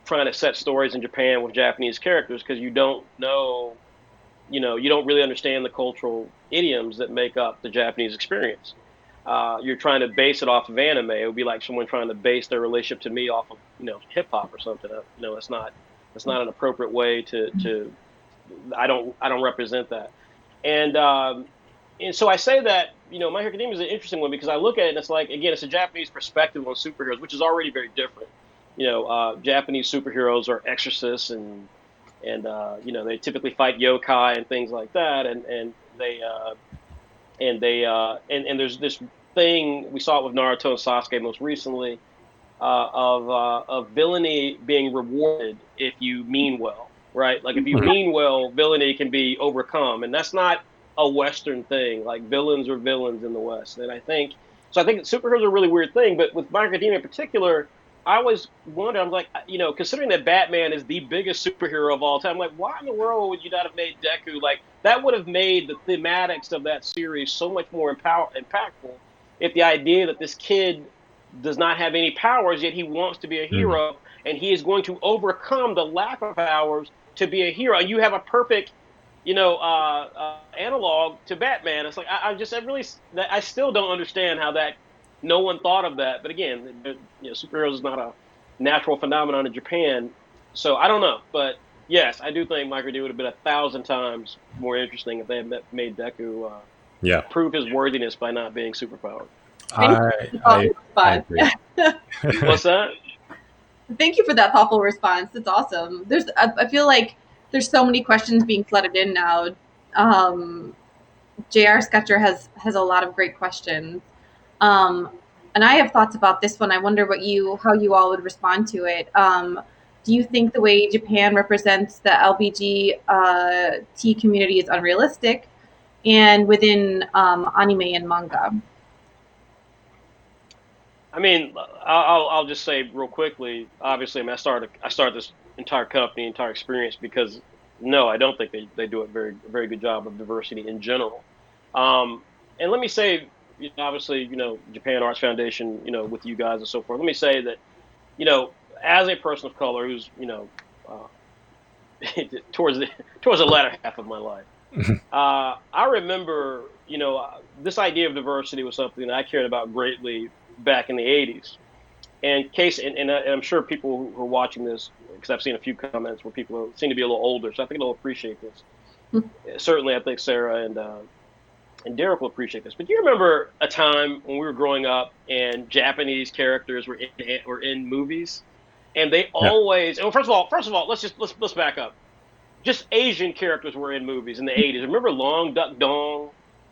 trying to set stories in Japan with Japanese characters because you don't know you don't really understand the cultural idioms that make up the Japanese experience. You're trying to base it off of anime. It would be like someone trying to base their relationship to me off of hip hop or something. That's not an appropriate way to. I don't represent that, and so I say that My Hero Academia is an interesting one because I look at it and it's like, again, it's a Japanese perspective on superheroes, which is already very different. Japanese superheroes are exorcists and they typically fight yokai and things like that, and there's this thing we saw it with Naruto and Sasuke most recently, of villainy being rewarded if you mean well, right? Like if you mean well, villainy can be overcome, and that's not a Western thing. Like villains are villains in the West, and I think superheroes are a really weird thing. But with My Hero Academia in particular, I always wonder. I'm like, considering that Batman is the biggest superhero of all time, I'm like, why in the world would you not have made Deku? Like that would have made the thematics of that series so much more impactful. If the idea that this kid does not have any powers, yet he wants to be a hero, and he is going to overcome the lack of powers to be a hero. And you have a perfect, analog to Batman. It's like I still don't understand how that no one thought of that. But again, superheroes is not a natural phenomenon in Japan, so I don't know. But yes, I do think Micro D would have been 1,000 times more interesting if they had made Deku prove his worthiness by not being superpowered.
I agree.
What's that?
Thank you for that thoughtful response. It's awesome. I feel like there's so many questions being flooded in now. J.R. Sketcher has a lot of great questions, and I have thoughts about this one. I wonder how you all would respond to it. Do you think the way Japan represents the LBGT community is unrealistic, and within anime and manga?
I mean, I'll just say real quickly. Obviously, I started this entire company, entire experience because no, I don't think they do a very good job of diversity in general. And let me say, obviously, Japan Arts Foundation, with you guys and so forth. Let me say that, as a person of color who's, towards the latter half of my life, I remember, this idea of diversity was something that I cared about greatly back in the 80s. And I'm sure people who are watching this, because I've seen a few comments where people seem to be a little older, so I think they'll appreciate this. Certainly, I think Sarah and Derek will appreciate this. But do you remember a time when we were growing up and Japanese characters were in movies, and they always first of all, let's back up. Just Asian characters were in movies in the 80s. Remember Long Duck Dong?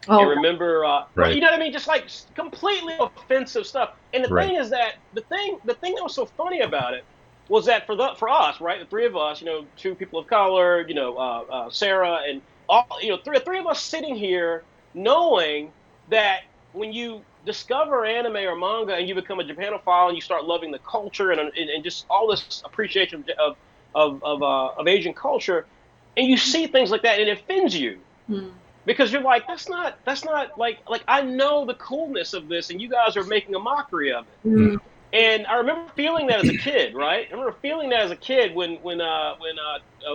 And remember,
right.
You know what I mean? Just like completely offensive stuff. And the thing is that the thing that was so funny about it was that for us, right, the three of us, two people of color, Sarah and all, three of us sitting here, knowing that when you discover anime or manga and you become a Japanophile and you start loving the culture and just all this appreciation of Asian culture, and you see things like that and it offends you. Because you're like, that's not like I know the coolness of this, and you guys are making a mockery of it. And I remember feeling that as a kid, right? I remember feeling that as a kid when what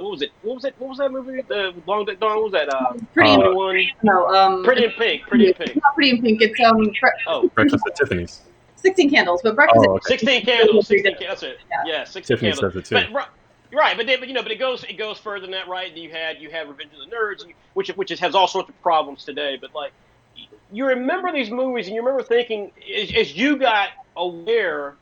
was it? What was that movie? The Long Duck Dawn. What was that?
Pretty in
Pink. Pretty in Pink.
Not Pretty in Pink. It's
Breakfast at Tiffany's.
16 Candles, but Breakfast.
Oh, okay.
16 Candles. 16 Candles. That's it. Yeah, 16
Tiffany
Candles.
says it too.
Right, but it goes further than that, right? You had Revenge of the Nerds, which has all sorts of problems today. But like, you remember these movies, and you remember thinking as you got aware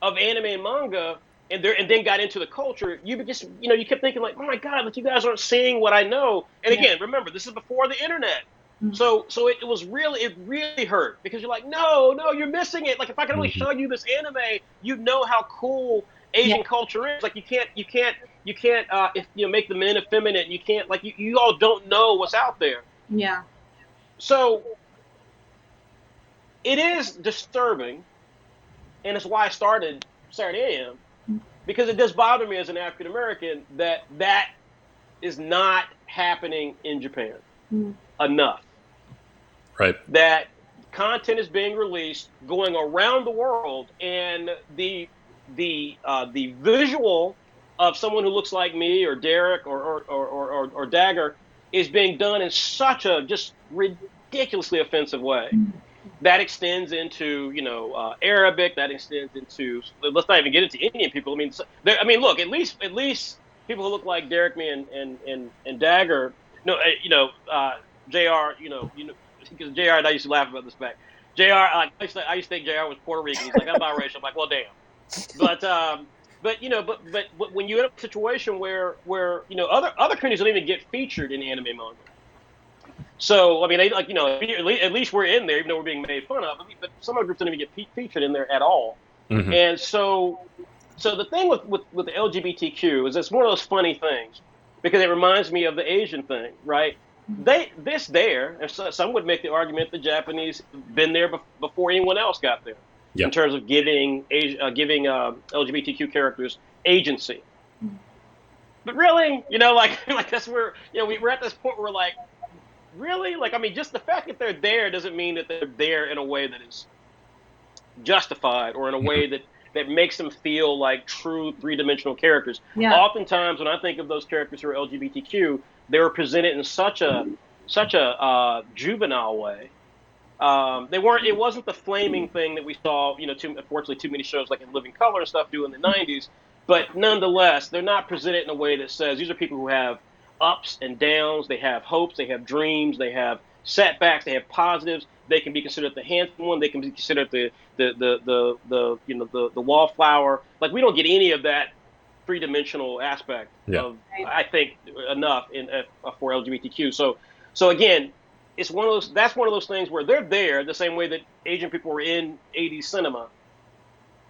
of anime and manga, and then got into the culture, you kept thinking like, oh my god, like you guys aren't seeing what I know. And again, remember, this is before the internet. So it really hurt because you're like, no, you're missing it. Like if I could only show you this anime, you'd know how cool Asian culture is. Like you can't if make the men effeminate. You can't you all don't know what's out there.
Yeah.
So it is disturbing, and it's why I started Saturday AM, because it does bother me as an African American that is not happening in Japan enough.
Right.
That content is being released going around the world, and the visual of someone who looks like me or Derek or Dagger is being done in such a just ridiculously offensive way. That extends into Arabic. That extends into, let's not even get into Indian people. I mean, look, at least people who look like Derek, me, and Dagger. No, Jr. Because Jr. and I used to laugh about this back. Jr. I used to think Jr. was Puerto Rican. He's like, I'm biracial. I'm like, well, damn. But but when you end up in a situation where other countries don't even get featured in anime manga. So I mean, at least we're in there, even though we're being made fun of. But some other groups don't even get featured in there at all.
Mm-hmm.
And so the thing with the LGBTQ is it's one of those funny things because it reminds me of the Asian thing, right? And some would make the argument the Japanese have been there before anyone else got there
Yeah.
in terms of giving LGBTQ characters agency. But really, like that's where we're at this point where we're like, really? Like, I mean, just the fact that they're there doesn't mean that they're there in a way that is justified or in a way that makes them feel like true three-dimensional characters.
Yeah.
Oftentimes, when I think of those characters who are LGBTQ, they were presented in such a juvenile way. They weren't. It wasn't the flaming thing that we saw. Unfortunately, too many shows like in Living Color and stuff do in the '90s. But nonetheless, they're not presented in a way that says these are people who have ups and downs. They have hopes. They have dreams. They have setbacks. They have positives. They can be considered the handsome one. They can be considered the wallflower. Like, we don't get any of that three-dimensional aspect of, I think, enough for LGBTQ. So again, it's one of those. That's one of those things where they're there the same way that Asian people were in '80s cinema,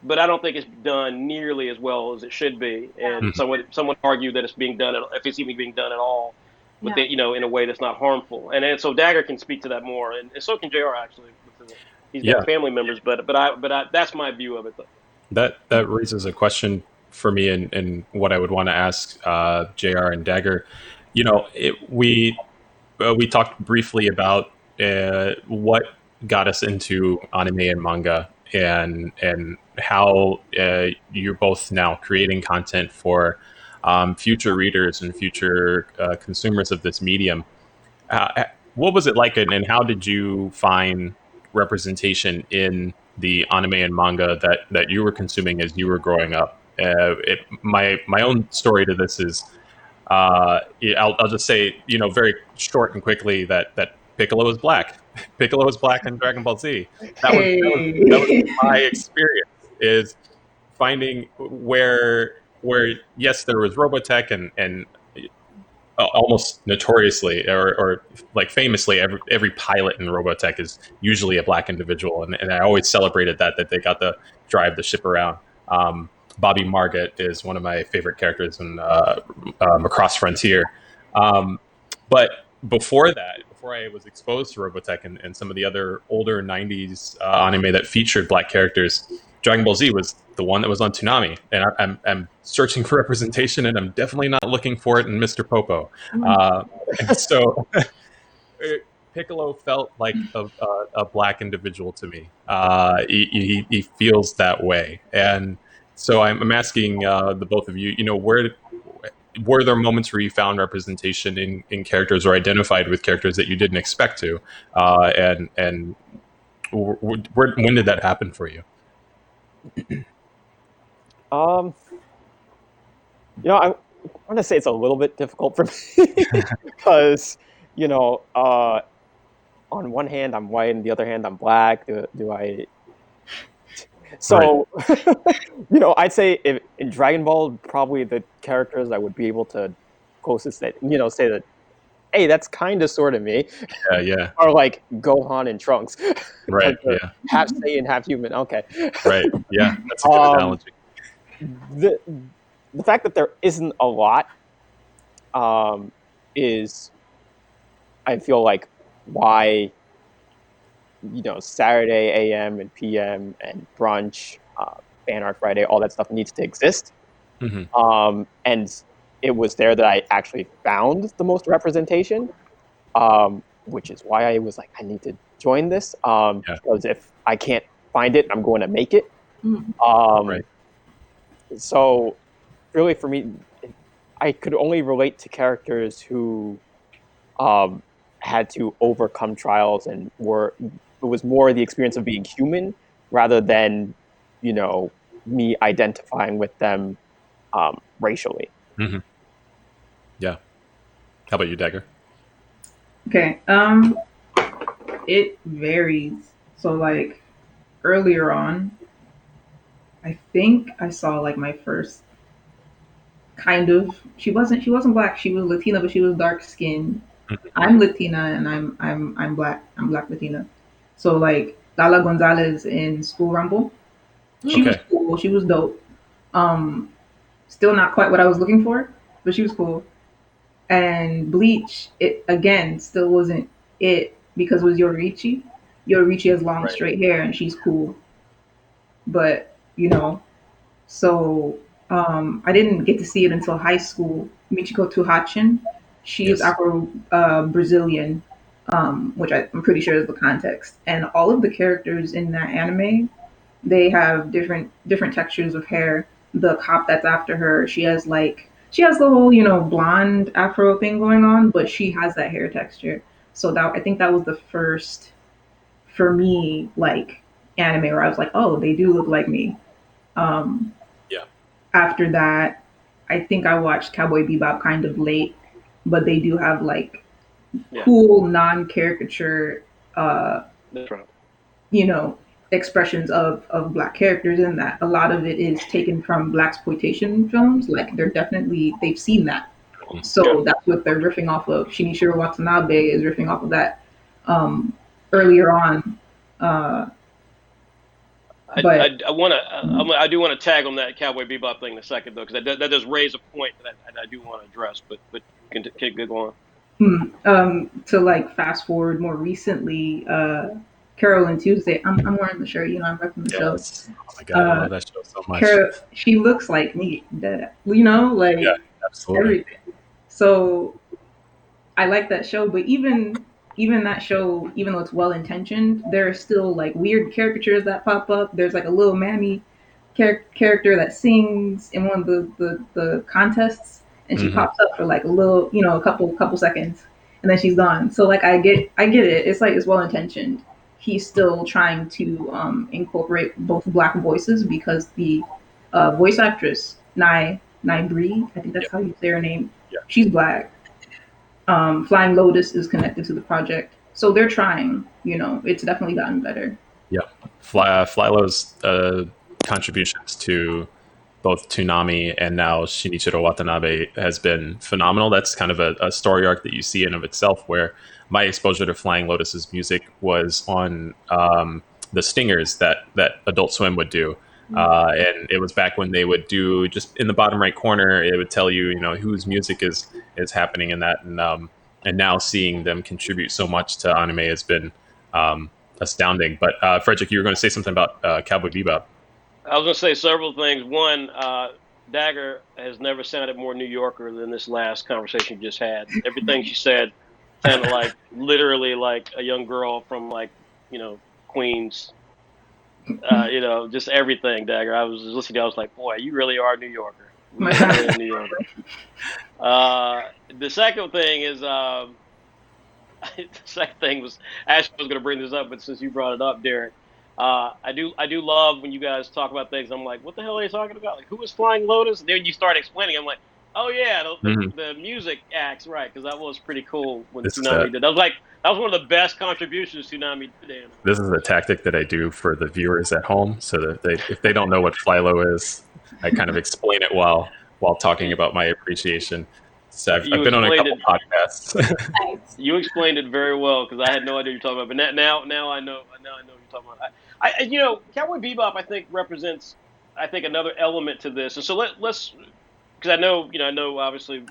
but I don't think it's done nearly as well as it should be. And someone argue that it's being done, if it's even being done at all, with in a way that's not harmful. And so Dagger can speak to that more, and so can Jr. Actually. He's got family members, but that's my view of it.
That raises a question for me, and what I would want to ask Jr. and Dagger. We talked briefly about what got us into anime and manga, and how you're both now creating content for future readers and future consumers of this medium. What was it like, and how did you find representation in the anime and manga that you were consuming as you were growing up? My own story to this is, I'll just say, very short and quickly, that Piccolo is black. Piccolo is black in Dragon Ball Z. That was my experience, is finding where yes, there was Robotech, and almost notoriously, or like famously, every pilot in Robotech is usually a black individual, and I always celebrated that they got to drive the ship around. Bobby Margit is one of my favorite characters in Across Frontier. But before I was exposed to Robotech and some of the other older '90s anime that featured black characters, Dragon Ball Z was the one that was on Toonami, and I'm searching for representation, and I'm definitely not looking for it in Mr. Popo. And so Piccolo felt like a black individual to me. He feels that way, and so I'm asking the both of you, where were there moments where you found representation in characters, or identified with characters that you didn't expect to, and when did that happen for you?
I want to say it's a little bit difficult for me because, on one hand I'm white, and on the other hand I'm black. Do I? So, right. I'd say in Dragon Ball, probably the characters I would be able to closest that, say that, hey, that's kind of sort of me.
Yeah.
Or like Gohan and Trunks.
Right.
Like half Saiyan, half human. Okay.
Right. Yeah. That's a good analogy.
The fact that there isn't a lot is, I feel like, why Saturday AM and PM and brunch, Fan Art Friday, all that stuff needs to exist.
Mm-hmm.
And it was there that I actually found the most representation, which is why I was like, I need to join this, because if I can't find it, I'm going to make it. Right. So really, for me, I could only relate to characters who had to overcome trials, and it was more the experience of being human rather than, me identifying with them racially.
Hmm. Yeah. How about you, Dagger?
Okay. It varies. So like earlier on, I think I saw like my first kind of she wasn't black, she was Latina, but she was dark skinned. I'm Latina and I'm black. I'm black Latina. So like Lala Gonzalez in School Rumble. She was
Okay.
cool, she was dope. Um Still not quite what I was looking for, but she was cool. And Bleach, it again still wasn't it because it was Yoriichi. Yoriichi has long
Right.
straight hair and she's cool. But so I didn't get to see it until high school. Michiko Tuhachin, she is
Yes.
Afro Brazilian, which I'm pretty sure is the context. And all of the characters in that anime, they have different textures of hair. The cop that's after her, she has the whole blonde afro thing going on, but she has that hair texture. So that I think that was the first for me like anime where I was like, oh, they do look like me. Um,
Yeah.
After that, I think I watched Cowboy Bebop kind of late, but they do have like
Yeah,
cool non-caricature, uh,
that's right.
you know, expressions of black characters in that. A lot of it is taken from black exploitation films. Like they've seen that,
Yeah.
so that's what they're riffing off of. Shinichiro Watanabe is riffing off of that um, earlier on. Uh, but
I do want to tag on that Cowboy Bebop thing in a second though, because that does raise a point that I do want to address. But can go on.
To like fast forward more recently, Carol and Tuesday. I'm wearing the shirt. I'm repping the show.
Yes. Oh my God, I
Uh,
love that show so much.
Carol, she looks like me. That
Yeah,
like
absolutely.
everything. So I like that show, but even that show, even though it's well intentioned, there are still like weird caricatures that pop up. There's like a little mammy character that sings in one of the contests, and she
Hmm.
pops up for like a little, a couple seconds, and then she's gone. So like I get it. It's like it's well intentioned. He's still trying to incorporate both black voices because the voice actress Nye Bree, I think
Yeah.
that's how you say her name.
Yeah.
She's black. Flying Lotus is connected to the project, so they're trying. It's definitely gotten better.
Yeah. Flylo's contributions to both Toonami and now Shinichiro Watanabe has been phenomenal. That's kind of a story arc that you see in of itself, where my exposure to Flying Lotus's music was on the stingers that Adult Swim would do. And it was back when they would do just in the bottom right corner, it would tell you, whose music is happening in that, and now seeing them contribute so much to anime has been astounding. But Frederick, you were going to say something about Cowboy Bebop.
I was going to say several things. One, Dagger has never sounded more New Yorker than this last conversation you just had. Everything she said sounded like literally like a young girl from like Queens. Just everything, Dagger. I was listening. I was like, boy, you really are a New Yorker.
My
Really a
God.
New Yorker. The second thing is, the second thing was Ashley was going to bring this up, but since you brought it up, Derek, I do love when you guys talk about things. I'm like, what the hell are you talking about? Like, who is Flying Lotus? And then you start explaining. I'm like, oh yeah,
Mhm.
the music acts right, because that was pretty cool when
This is a
Toonami did. That was one of the best contributions Toonami did to anime.
this is a tactic that I do for the viewers at home, so that if they don't know what Philo is, I kind of explain it while talking about my appreciation. So I've
You
been on a
explained
couple
it.
podcasts.
Nice.
You explained it very well because I had no idea what you're talking about. But now I know. Now I know what you're talking about. Cowboy Bebop I think represents another element to this. And so let's because I know obviously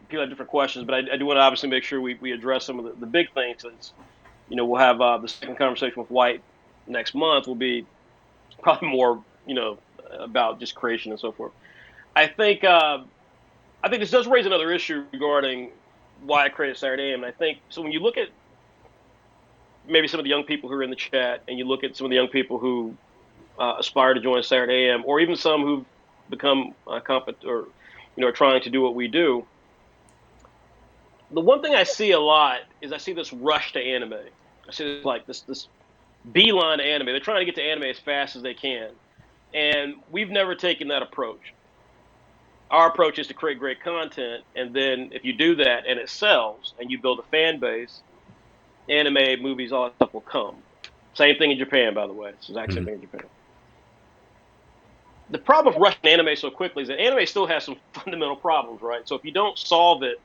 people have different questions, but I do want to obviously make sure we address some of the big things. Since we'll have the second conversation with White next month. Will be probably more about just creation and so forth. I think I think this does raise another issue regarding why I created Saturday AM. And I think so when you look at maybe some of the young people who are in the chat, and you look at some of the young people who aspire to join Saturday AM, or even some who've become competent or are trying to do what we do. the one thing I see a lot is I see this rush to anime. I see this beeline to anime. They're trying to get to anime as fast as they can, and we've never taken that approach. Our approach is to create great content, and then if you do that and it sells and you build a fan base, anime, movies, all that stuff will come. Same thing in Japan, by the way. It's the exact same thing in Japan. The problem with rushing anime so quickly is that anime still has some fundamental problems, right? So if you don't solve it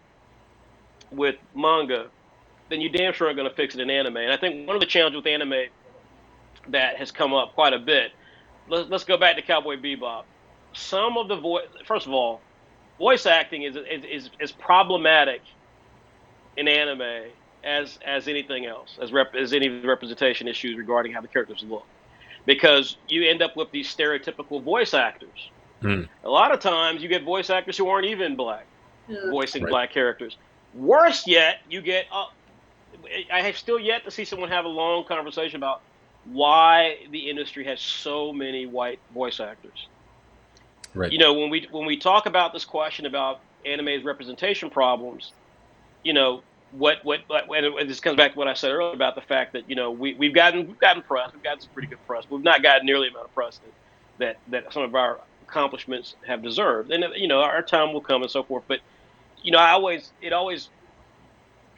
with manga, then you damn sure aren't going to fix it in anime. And I think one of the challenges with anime that has come up quite a bit. Let's go back to Cowboy Bebop. Some of the first of all, voice acting is problematic in anime as anything else, as any representation issues regarding how the characters look, because you end up with these stereotypical voice actors. A lot of times you get voice actors who aren't even black, voicing black characters. Worse yet, you get. I have still yet to see someone have a long conversation about why the industry has so many white voice actors.
Right.
You know, when we talk about this question about anime's representation problems, you know, and this comes back to what I said earlier about the fact that, you know, we've gotten press, we've gotten some pretty good press, but we've not gotten nearly the amount of press that some of our accomplishments have deserved. And, you know, our time will come and so forth. But, you know, it always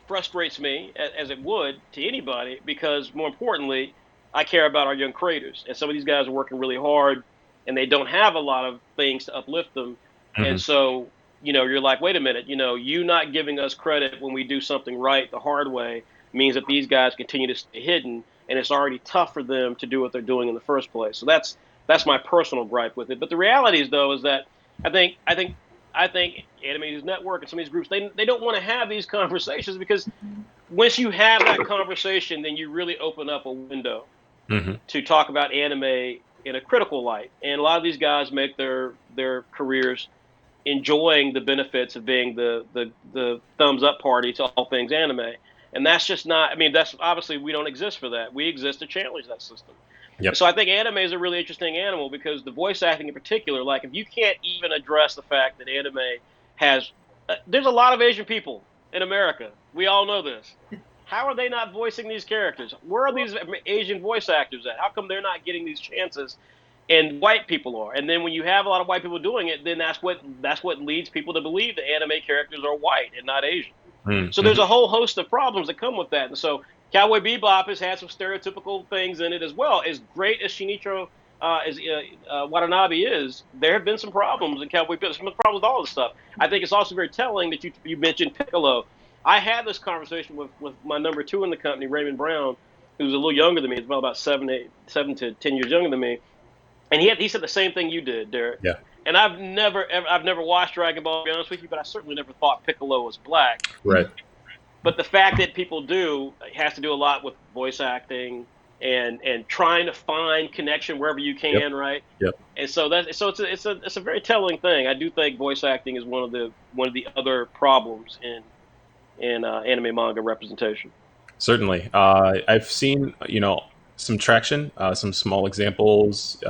frustrates me, as it would to anybody, because more importantly, I care about our young creators. And some of these guys are working really hard, and they don't have a lot of things to uplift them. And so, you know, you're like, wait a minute, you know, you not giving us credit when we do something right the hard way means that these guys continue to stay hidden, and it's already tough for them to do what they're doing in the first place. So that's my personal gripe with it. But the reality is, though, is that I think Anime News Network and some of these groups, they don't want to have these conversations, because once you have that conversation, then you really open up a window to talk about anime in a critical light. And a lot of these guys make their careers enjoying the benefits of being the thumbs up party to all things anime. And that's just not, I mean, that's obviously, we don't exist for that. We exist to challenge that system. Yep. So I think anime is a really interesting animal, because the voice acting in particular, like if you can't even address the fact that anime has, there's a lot of Asian people in America. We all know this. How are they not voicing these characters? Where are these Asian voice actors at? How come they're not getting these chances and white people are? And then when you have a lot of white people doing it, then that's what leads people to believe that anime characters are white and not Asian. So there's a whole host of problems that come with that. And so Cowboy Bebop has had some stereotypical things in it as well. As great as Shinichiro Watanabe is, there have been some problems in Cowboy Bebop. Some problems with all this stuff. I think it's also very telling that you mentioned Piccolo. I had this conversation with my number 2 in the company, Raymond Brown, who's a little younger than me. He's about 7 to 10 years younger than me. And he said the same thing you did, Derek. Yeah. And I've never watched Dragon Ball, to be honest with you, but I certainly never thought Piccolo was black.
Right.
But the fact that people do has to do a lot with voice acting and trying to find connection wherever you can, right? Yep. And so it's a very telling thing. I do think voice acting is one of the other problems in anime manga representation.
Certainly. I've seen, you know, some traction, some small examples.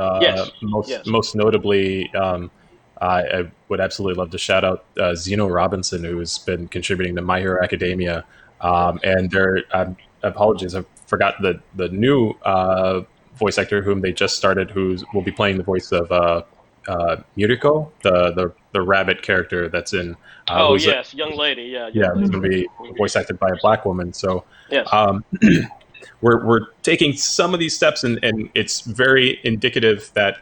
Most notably, I would absolutely love to shout out Zeno Robinson, who's been contributing to My Hero Academia. And apologies, I forgot the new voice actor whom they just started, who will be playing the voice of Yuriko, the rabbit character that's in.
Young lady, yeah.
It's going to be voice acted by a black woman. So,
yes.
We're taking some of these steps, and it's very indicative that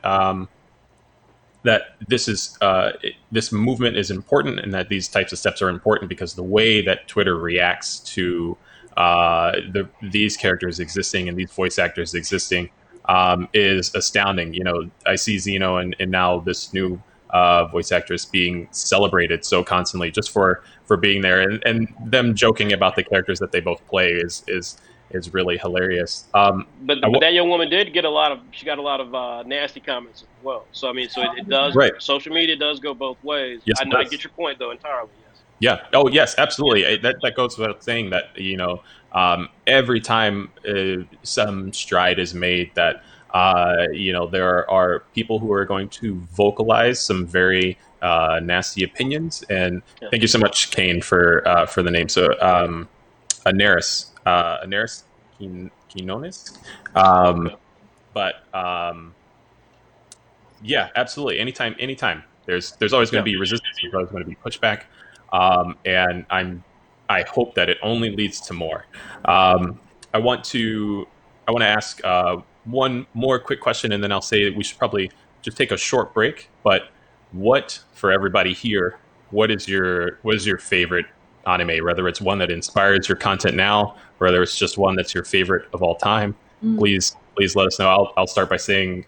that this movement is important, and that these types of steps are important, because the way that Twitter reacts to these characters existing and these voice actors existing is astounding. You know, I see Zeno and now this new voice actress being celebrated so constantly just for being there, and them joking about the characters that they both play is really hilarious.
But that young woman did get a lot of nasty comments as well. So I mean, it does. Right. Social media does go both ways. Yes, I get your point though entirely. Yes.
Yeah. Oh, yes, absolutely. That goes without saying that, you know, every time some stride is made, that you know, there are people who are going to vocalize some very nasty opinions. And thank you so much, Kane, for the name. So Anaris Quinones. But yeah, absolutely. Anytime. There's always going to be resistance. There's always going to be pushback, and I hope that it only leads to more. I want to ask one more quick question, and then I'll say that we should probably just take a short break. But for everybody here, what is your favorite anime? Whether it's one that inspires your content now, whether it's just one that's your favorite of all time, please let us know. I'll start by saying.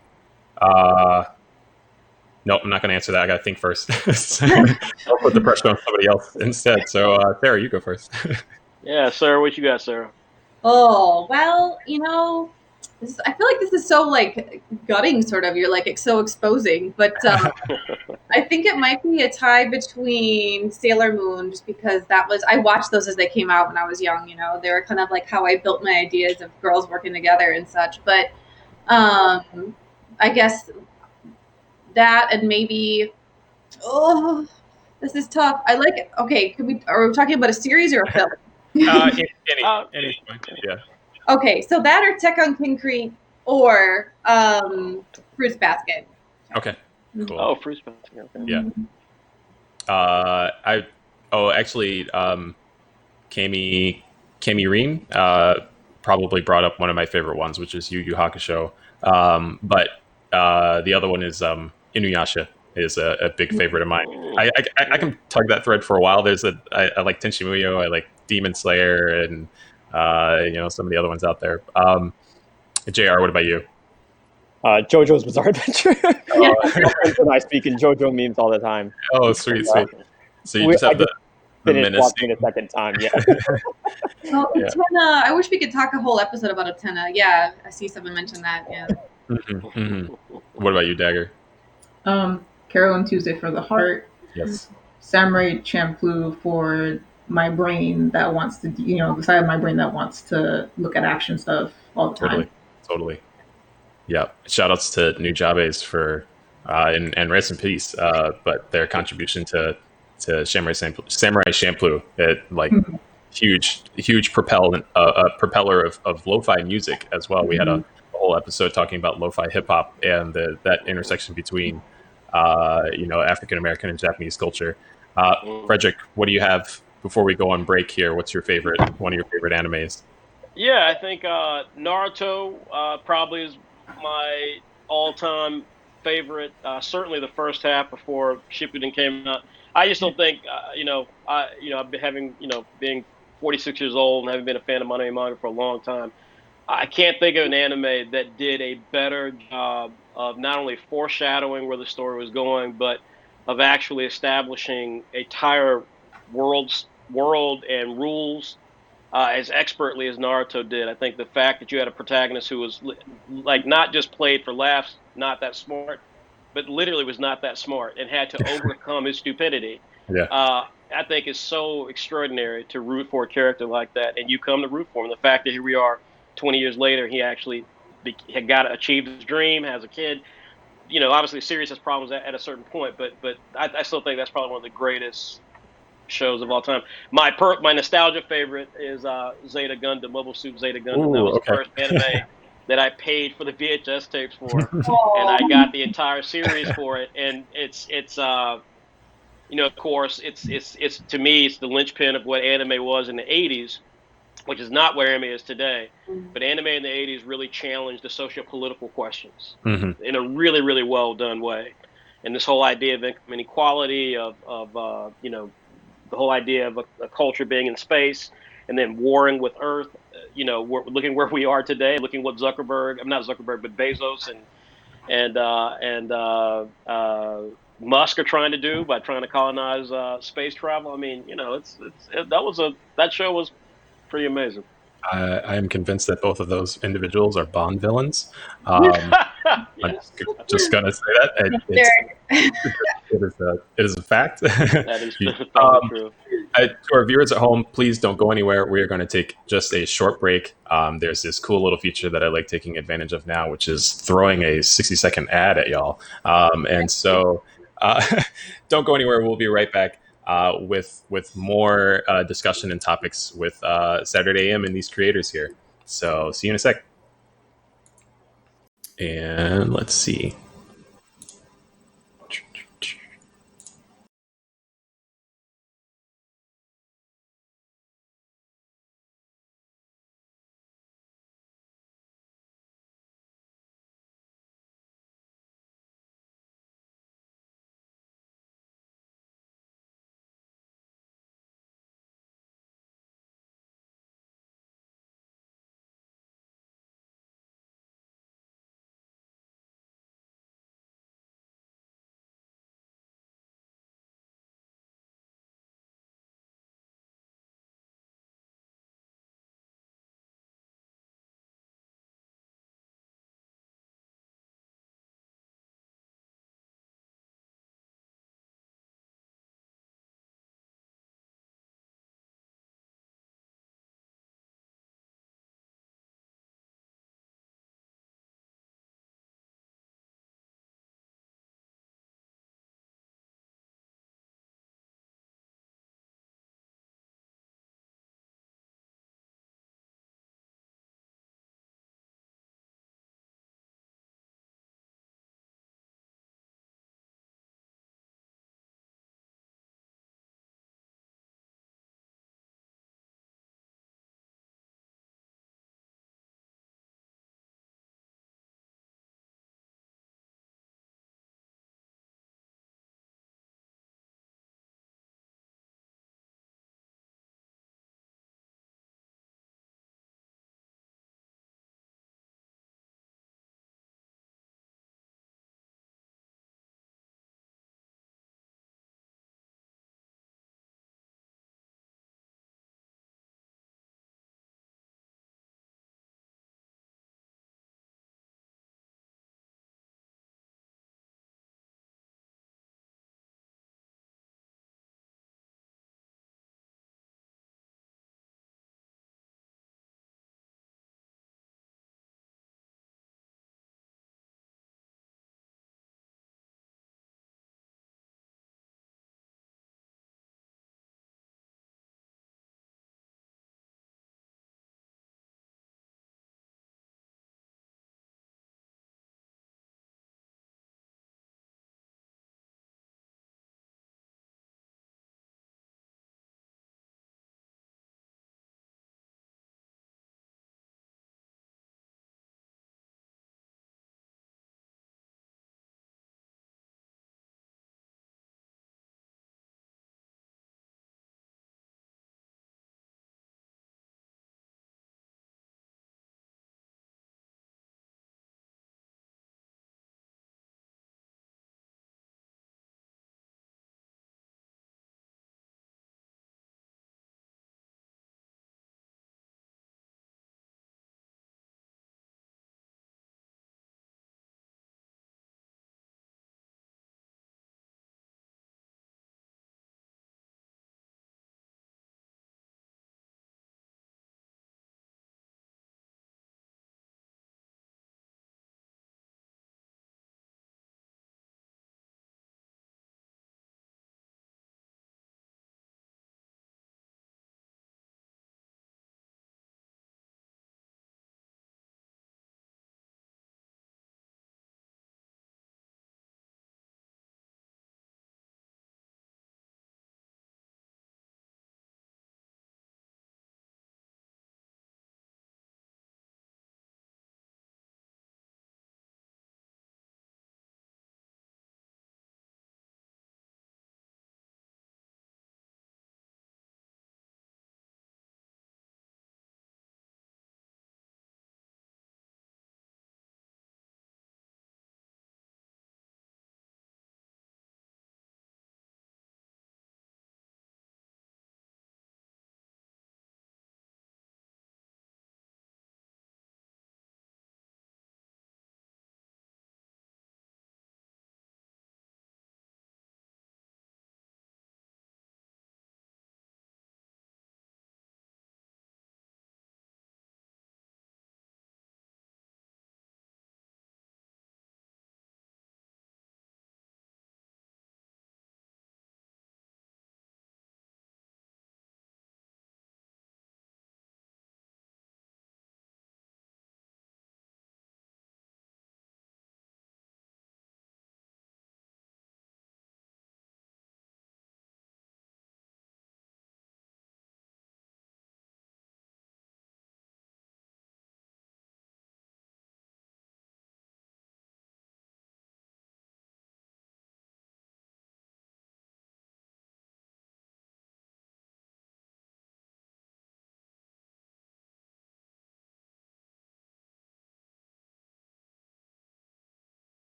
No, I'm not going to answer that. I got to think first. I'll put the pressure on somebody else instead. So, Sarah, you go first.
Yeah, Sarah, what you got, Sarah?
Oh, well, I feel like this is so like gutting, sort of. You're like so exposing, but I think it might be a tie between Sailor Moon, just because I watched those as they came out when I was young. They were kind of like how I built my ideas of girls working together and such. But I guess that, and maybe, this is tough. I like it. Okay, are we talking about a series or a film?
Any yeah.
Okay, so that or Tech on Concrete or Fruits Basket.
Okay, cool.
Oh, Fruits Basket. Okay.
Yeah. Actually, Kami Reen probably brought up one of my favorite ones, which is Yu Yu Hakusho. But the other one is Inuyasha is a big favorite of mine. I can tug that thread for a while. I like Tenchi Muyo, I like Demon Slayer, and some of the other ones out there. JR, what about you?
JoJo's Bizarre Adventure. And I speak in JoJo memes all the time.
Oh, sweet. So you just have the
finished watching it a second time. Yeah.
Utena. I wish we could talk a whole episode about Utena. Yeah, I see someone mention that. Yeah.
What about you, Dagger?
Carol and Tuesday for the heart.
Yes.
Samurai Champloo for my brain that wants to, the side of my brain that wants to look at action stuff all the time.
Totally. Yeah. Shout outs to New Jabes for and rest in peace. But their contribution to Samurai Champloo, huge propeller of lo-fi music as well. We had a whole episode talking about lo-fi hip hop and that intersection between African American and Japanese culture. Frederick, what do you have before we go on break here? What's one of your favorite animes?
Yeah, I think Naruto probably is my all-time favorite. Certainly the first half before Shippuden came out. I just don't think I've been being 46 years old and having been a fan of anime manga for a long time. I can't think of an anime that did a better job of not only foreshadowing where the story was going, but of actually establishing a entire world and rules as expertly as Naruto did. I think the fact that you had a protagonist who was like not just played for laughs, not that smart, but literally was not that smart and had to overcome his stupidity.
Yeah.
I think is so extraordinary to root for a character like that, and you come to root for him. The fact that here we are 20 years later, he actually had achieved his dream, has a kid. Obviously, Sirius has problems at a certain point, but I still think that's probably one of the greatest shows of all time. My nostalgia favorite is Zeta Gundam, Mobile Suit Zeta Gundam.
Ooh,
that was
okay.
the first anime that I paid for the VHS tapes for, and I got the entire series for it. And it's of course, it's to me, it's the linchpin of what anime was in the 80s, which is not what anime is today. But anime in the 80s really challenged the socio-political questions in a really, really well done way. And this whole idea of income inequality, of the whole idea of a culture being in space and then warring with Earth. We're looking where we are today, looking what not Zuckerberg, but Bezos and Musk are trying to do by trying to colonize space travel. I mean, that show was pretty amazing.
I am convinced that both of those individuals are Bond villains.
Yes.
I'm just gonna say that it is a fact.
That is probably true.
To our viewers at home, please don't go anywhere. We are going to take just a short break. There's this cool little feature that I like taking advantage of now, which is throwing a 60-second ad at y'all. And so Don't go anywhere. We'll be right back with more discussion and topics with Saturday AM and these creators here. So see you in a sec. And let's see.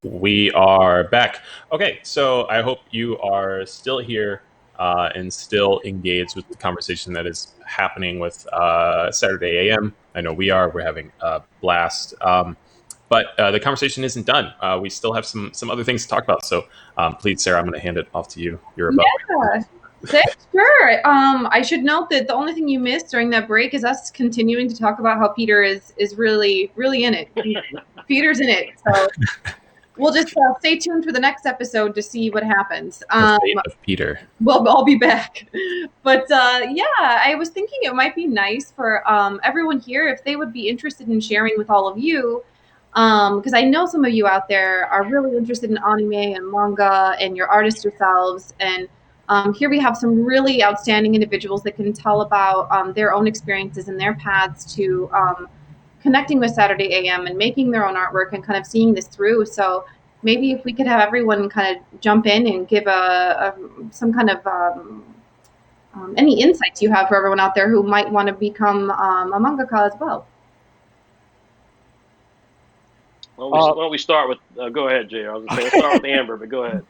We are back. Okay, so I hope you are still here and still engaged with the conversation that is happening with Saturday AM. I know we are. We're having a blast. But the conversation isn't done. We still have some other things to talk about. So please, Sarah, I'm going to hand it off to you. You're about.
Yeah. Thanks, sure. I should note that the only thing you missed during that break is us continuing to talk about how Peter is really in it. Peter's in it, so we'll just stay tuned for the next episode to see what happens.
The fate of Peter.
We'll all be back. But yeah, I was thinking it might be nice for everyone here if they would be interested in sharing with all of you. Because I know some of you out there are really interested in anime and manga and you're artists yourselves. And here we have some really outstanding individuals that can tell about their own experiences and their paths to connecting with Saturday AM and making their own artwork and kind of seeing this through. So maybe if we could have everyone kind of jump in and give some kind of any insights you have for everyone out there who might want to become a mangaka as well.
Why don't we start with? Go ahead, Jay. I was going to say let's start with Amber, but go ahead.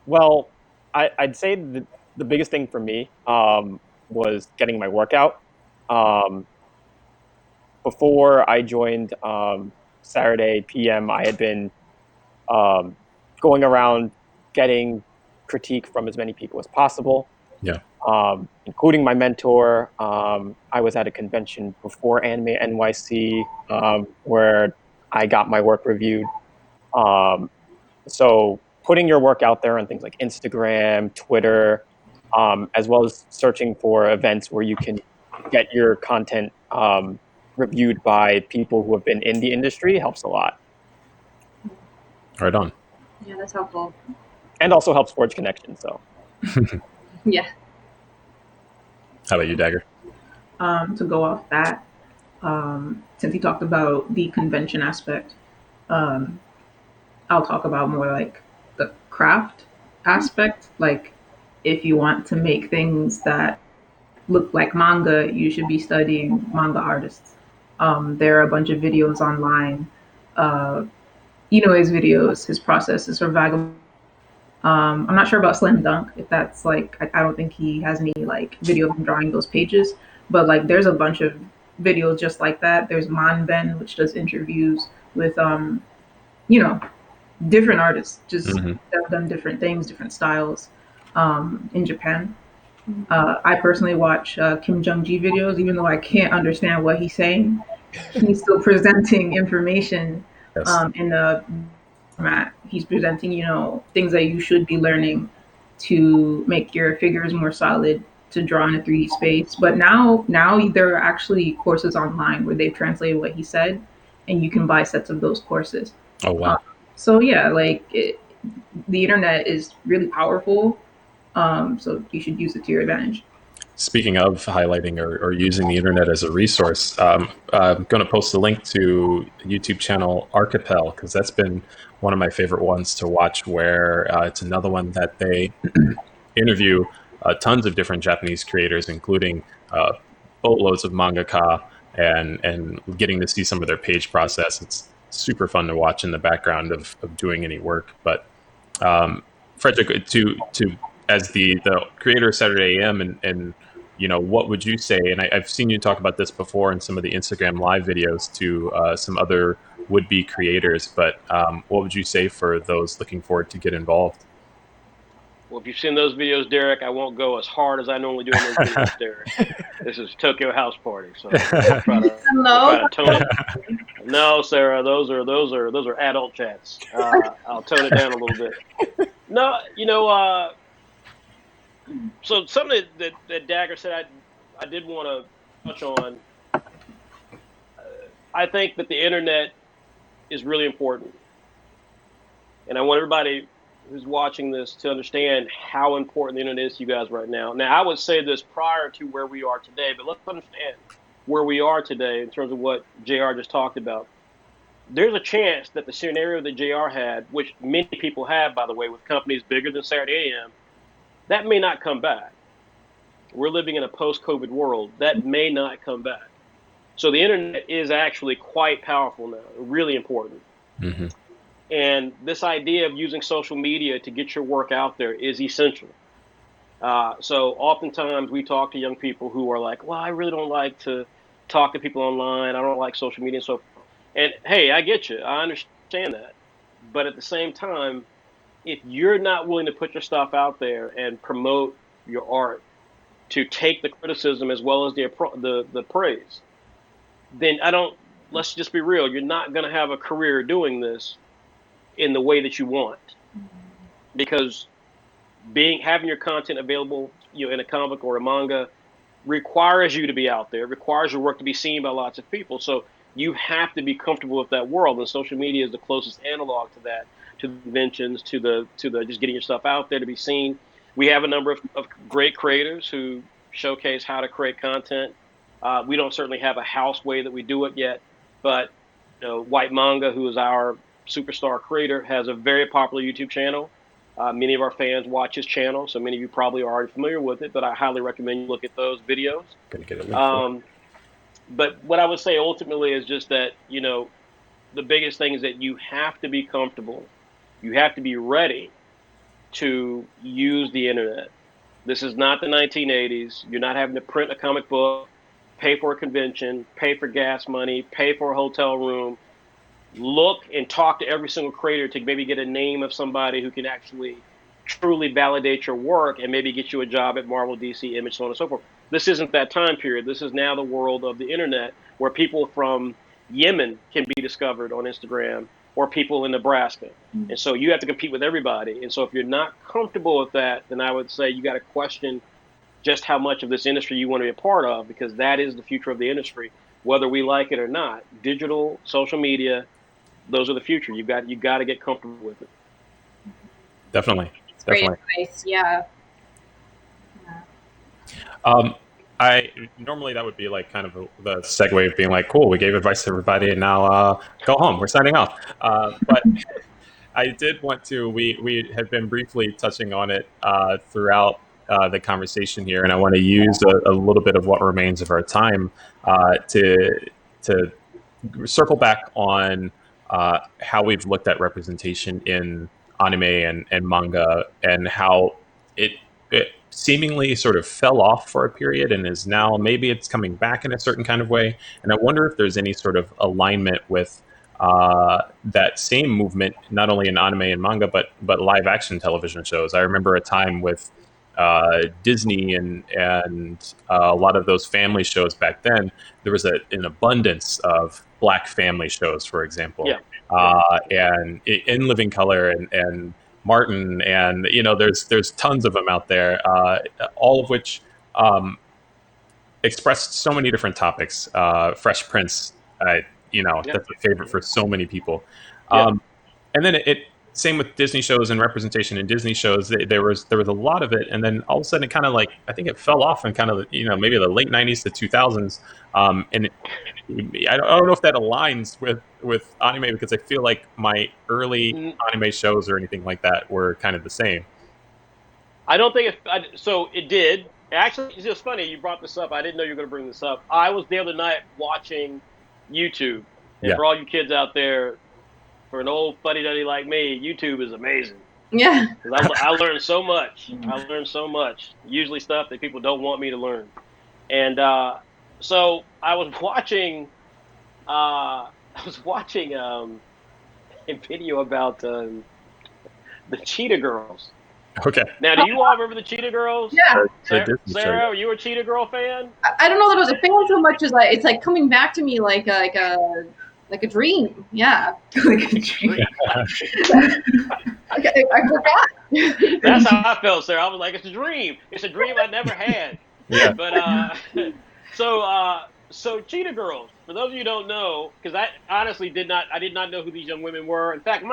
Well, I'd say the biggest thing for me was getting my workout. Before I joined Saturday PM, I had been going around getting critique from as many people as possible.
Yeah.
Including my mentor. I was at a convention before Anime NYC where I got my work reviewed. So putting your work out there on things like Instagram, Twitter, as well as searching for events where you can get your content reviewed by people who have been in the industry helps a lot.
Right on.
Yeah, that's helpful.
And also helps forge connections. So.
Yeah.
How about you, Dagger?
To go off that, since you talked about the convention aspect, I'll talk about more like the craft aspect. Like, if you want to make things that look like manga, you should be studying manga artists. There are a bunch of videos online. His videos, his process is for vagabond. I'm not sure about Slam Dunk, if that's like, I don't think he has any like video of him drawing those pages, but like there's a bunch of videos just like that. There's Manben, which does interviews with, different artists, just that have done different things, different styles in Japan. I personally watch Kim Jung-ji videos, even though I can't understand what he's saying. He's still presenting information in a format. He's presenting, things that you should be learning to make your figures more solid, to draw in a 3D space. But now there are actually courses online where they've translated what he said, and you can buy sets of those courses.
Oh, wow.
So yeah, the internet is really powerful. So you should use it to your advantage.
Speaking of highlighting or using the internet as a resource, I'm going to post a link to the YouTube channel Archipel, because that's been one of my favorite ones to watch, where it's another one that they interview tons of different Japanese creators, including boatloads of mangaka, and getting to see some of their page process. It's super fun to watch in the background of doing any work. But Frederick, to as the creator of Saturday AM, and what would you say? And I've seen you talk about this before in some of the Instagram live videos to some other would-be creators, but what would you say for those looking forward to get involved?
Well, if you've seen those videos, Derek, I won't go as hard as I normally do in those videos, Derek. This is Tokyo House Party, so I'll try to tone it. No, Sarah, those are adult chats. I'll tone it down a little bit. No, so something that Dagger said I did want to touch on. I think that the internet is really important, and I want everybody who's watching this to understand how important the internet is to you guys right now. Now, I would say this prior to where we are today, but let's understand where we are today in terms of what JR just talked about. There's a chance that the scenario that JR had, which many people have, by the way, with companies bigger than Saturday AM, that may not come back. We're living in a post-COVID world. That may not come back. So the internet is actually quite powerful now, really important.
Mm-hmm.
And this idea of using social media to get your work out there is essential. So oftentimes we talk to young people who are like, well, I really don't like to talk to people online. I don't like social media and so forth. And hey, I get you. I understand that. But at the same time, if you're not willing to put your stuff out there and promote your art, to take the criticism as well as the praise, then I don't. Let's just be real. You're not going to have a career doing this in the way that you want, because being having your content available, in a comic or a manga, requires you to be out there, requires your work to be seen by lots of people. So you have to be comfortable with that world, and social media is the closest analog to that, to the conventions, to the just getting your stuff out there to be seen. We have a number of great creators who showcase how to create content. We don't certainly have a house way that we do it yet, but White Manga, who is our superstar creator, has a very popular YouTube channel. Many of our fans watch his channel, so many of you probably are already familiar with it, but I highly recommend you look at those videos.
Gonna get a link for it.
But what I would say ultimately is just that, the biggest thing is that you have to be comfortable. You have to be ready to use the internet. This is not the 1980s. You're not having to print a comic book, pay for a convention, pay for gas money, pay for a hotel room, look and talk to every single creator to maybe get a name of somebody who can actually truly validate your work and maybe get you a job at Marvel, DC, Image, so on and so forth. This isn't that time period. This is now the world of the internet, where people from Yemen can be discovered on Instagram, or people in Nebraska. And so you have to compete with everybody. And so if you're not comfortable with that, then I would say you got to question just how much of this industry you want to be a part of, because that is the future of the industry, whether we like it or not. Digital, social media, those are the future. You got to get comfortable with it.
Definitely.
It's great
Definitely.
advice. Yeah.
I normally that would be like kind of the segue of being like, cool, we gave advice to everybody, and now go home. We're signing off. But I did want to. We have been briefly touching on it throughout the conversation here, and I want to use a little bit of what remains of our time to circle back on how we've looked at representation in anime and manga, and how it seemingly sort of fell off for a period and is now, maybe it's coming back in a certain kind of way. And I wonder if there's any sort of alignment with that same movement, not only in anime and manga, but live action television shows. I remember a time with Disney and a lot of those family shows back then. There was an abundance of Black family shows, for example,
Yeah.
and in Living Color and Martin, and there's tons of them out there, all of which expressed so many different topics. Fresh Prince,
Yeah.
that's a favorite for so many people.
Yeah.
And then it same with Disney shows and representation in Disney shows. There was a lot of it, and then all of a sudden it kind of, like, I think it fell off in kind of maybe the late '90s to 2000s, and I don't know if that aligns with anime, because I feel like my early anime shows or anything like that were kind of the same.
I don't think so it did. Actually, it's just funny you brought this up. I didn't know you were going to bring this up. I was the other night watching YouTube. And
Yeah.
for all you kids out there, for an old fuddy-duddy like me, YouTube is amazing.
Yeah.
'Cause I learned so much. I learned so much. Usually stuff that people don't want me to learn. And so I was watching. A video about the Cheetah Girls.
Okay.
Now, do you all remember the Cheetah Girls?
Yeah.
The Disney show.
Sarah, were you a Cheetah Girl fan?
I don't know that I was a fan so much as it's like coming back to me like a dream. Yeah.
Like a dream.
I forgot.
That's how I felt, Sarah. I was like, it's a dream. It's a dream I never had.
Yeah.
But so Cheetah Girls. For those of you who don't know, because I honestly did not know who these young women were. In fact,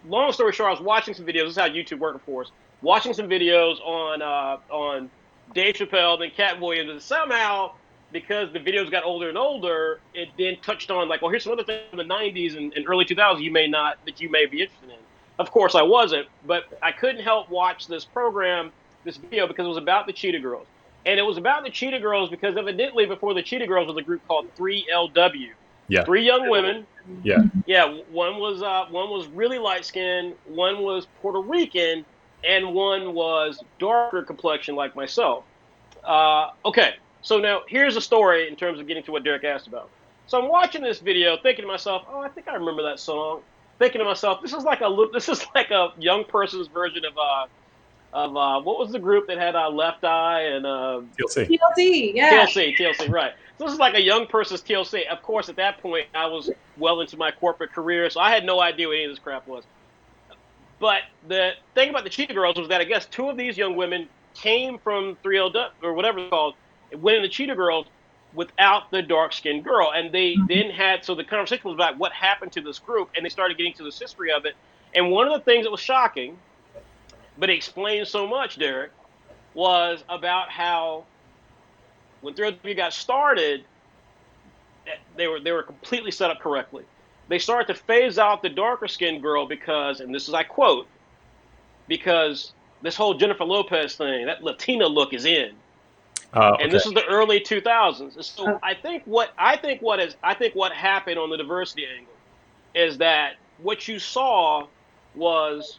long story short, I was watching some videos. This is how YouTube worked for us. Watching some videos on Dave Chappelle and Cat Williams, and somehow, because the videos got older and older, it then touched on, like, well, here's some other things in the '90s and early 2000s you may be interested in. Of course, I wasn't, but I couldn't help watch this video, because it was about the Cheetah Girls. And it was about the Cheetah Girls because evidently before the Cheetah Girls was a group called 3LW.
Yeah.
3 young women.
Yeah.
Yeah, one was really light skinned, one was Puerto Rican, and one was darker complexion like myself. Okay, so now here's a story in terms of getting to what Derek asked about. So I'm watching this video, thinking to myself, "Oh, I think I remember that song." Thinking to myself, this is like a young person's version of what was the group that had Left Eye and
TLC.
TLC, yeah.
TLC, right? So this is like a young person's TLC. Of course, at that point, I was well into my corporate career, so I had no idea what any of this crap was. But the thing about the Cheetah Girls was that I guess 2 of these young women came from 3LW or whatever it's called, went in the Cheetah Girls without the dark skinned girl. And they then had, so the conversation was about what happened to this group, and they started getting to this history of it. And one of the things that was shocking, but it explains so much, Derek, was about how when 3LW got started, they were completely set up correctly. They started to phase out the darker skinned girl because, and this is I quote, because this whole Jennifer Lopez thing, that Latina look is in. And
Okay.
this is the early 2000s. So I think what happened on the diversity angle is that what you saw was,